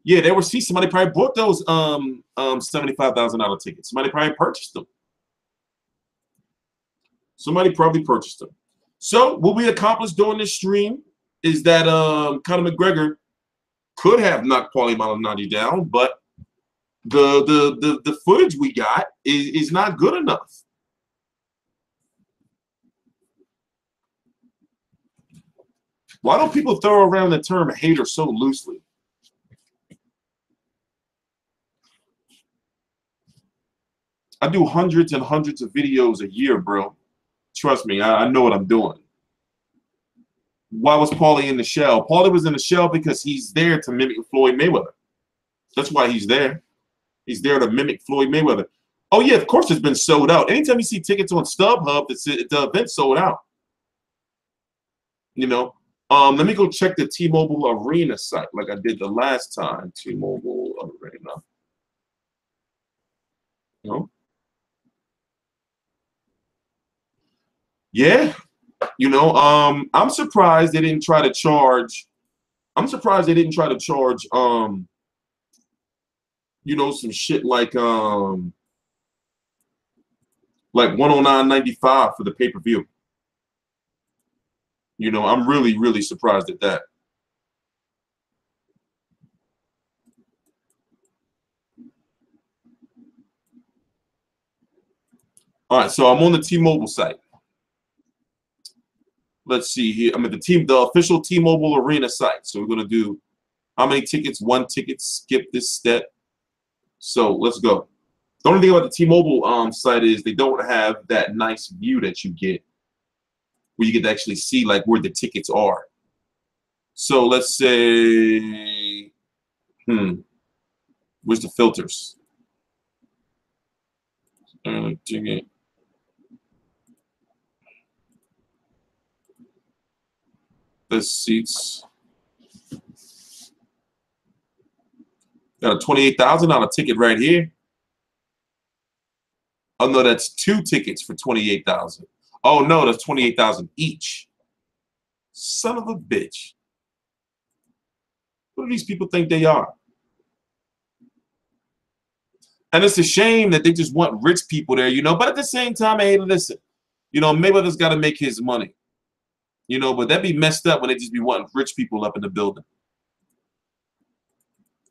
Yeah, there was somebody probably bought those $75,000 tickets. Somebody probably purchased them. Somebody probably purchased them. So what we accomplished during this stream is that Conor McGregor could have knocked Paulie Malignaggi down, but the footage we got is not good enough. Why don't people throw around the term hater so loosely? I do hundreds and hundreds of videos a year, bro. Trust me, I know what I'm doing. Why was Paulie in the shell? Paulie was in the shell because he's there to mimic Floyd Mayweather. That's why he's there. He's there to mimic Floyd Mayweather. Oh, yeah, of course it's been sold out. Anytime you see tickets on StubHub, the event's sold out. You know? Let me go check the T-Mobile Arena site like I did the last time. T-Mobile Arena. You know? Yeah. You know, I'm surprised they didn't try to charge. I'm surprised they didn't try to charge you know, some shit like $109.95 for the pay-per-view. You know, I'm really, really surprised at that. All right, so I'm on the T-Mobile site. Let's see here. I'm at the official T-Mobile Arena site. So we're gonna do how many tickets? 1 ticket. Skip this step. So let's go. The only thing about the T-Mobile site is they don't have that nice view that you get, where you get to actually see like where the tickets are. So let's say, where's the filters? Ticket. The seats. Got a $28,000 ticket right here. Oh no, that's 2 tickets for $28,000. Oh no, that's $28,000 each. Son of a bitch. What do these people think they are? And it's a shame that they just want rich people there, you know. But at the same time, hey, listen, you know, Mayweather's got to make his money, you know. But that'd be messed up when they just be wanting rich people up in the building,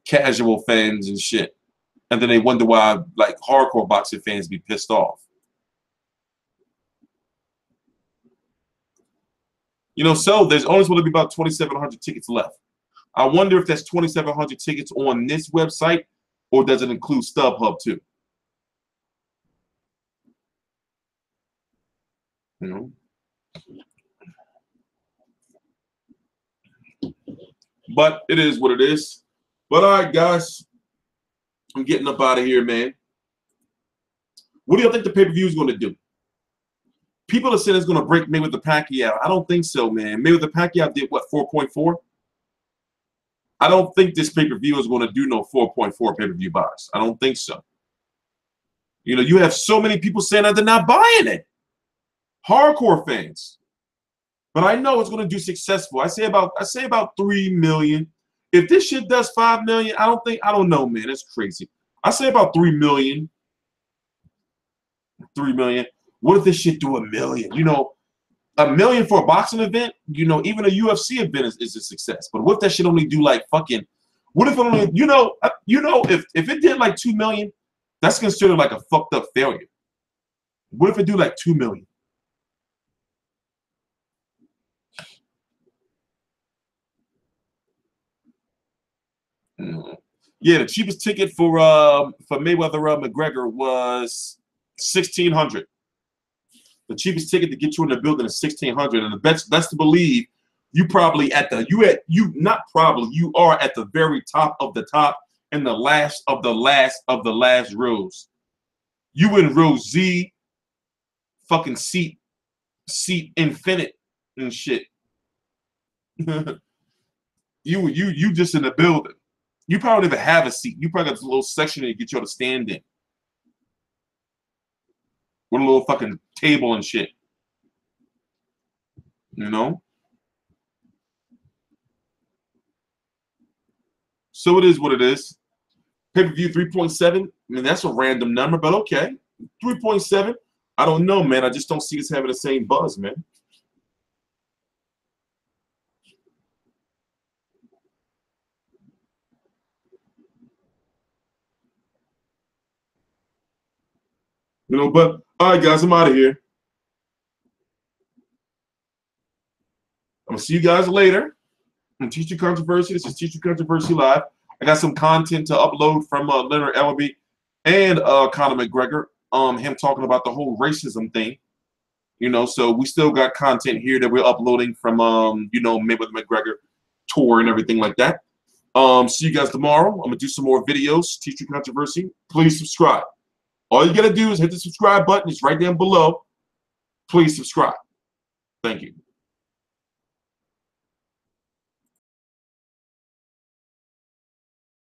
casual fans and shit, and then they wonder why like hardcore boxing fans be pissed off. You know, so there's only supposed to be about 2,700 tickets left. I wonder if that's 2,700 tickets on this website, or does it include StubHub too? You know? But it is what it is. But all right, guys, I'm getting up out of here, man. What do you think the pay-per-view is going to do? People are saying it's going to break Mayweather Pacquiao. I don't think so, man. Mayweather Pacquiao did what, 4.4? I don't think this pay-per-view is going to do no 4.4 pay-per-view buys. I don't think so. You know, you have so many people saying that they're not buying it. Hardcore fans. But I know it's going to do successful. I say about 3 million. If this shit does 5 million, I don't know, man. It's crazy. I say about 3 million. 3 million. What if this shit do 1 million? You know, 1 million for a boxing event, you know, even a UFC event is a success. But what if that shit only do like fucking, what if it only, you know, if it did like 2 million, that's considered like a fucked up failure. What if it do like 2 million? Yeah, the cheapest ticket for Mayweather McGregor was $1,600. The cheapest ticket to get you in the building is $1,600, and the best to believe you probably you are at the very top of the top and the last of the last rows. You in row Z, fucking seat infinite and shit. you just in the building. You probably don't even have a seat. You probably got this little section that you get you to stand in. With a little fucking table and shit. You know? So it is what it is. Pay-per-view 3.7. I mean, that's a random number, but okay. 3.7. I don't know, man. I just don't see us having the same buzz, man. You know, but all right, guys, I'm out of here. I'm gonna see you guys later. I'm TstreeT Controversy. This is TstreeT Controversy Live. I got some content to upload from Leonard Ellerby and Conor McGregor. Him talking about the whole racism thing. You know, so we still got content here that we're uploading from you know, Mayweather McGregor tour and everything like that. See you guys tomorrow. I'm gonna do some more videos. TstreeT Controversy. Please subscribe. All you gotta do is hit the subscribe button. It's right down below. Please subscribe. Thank you.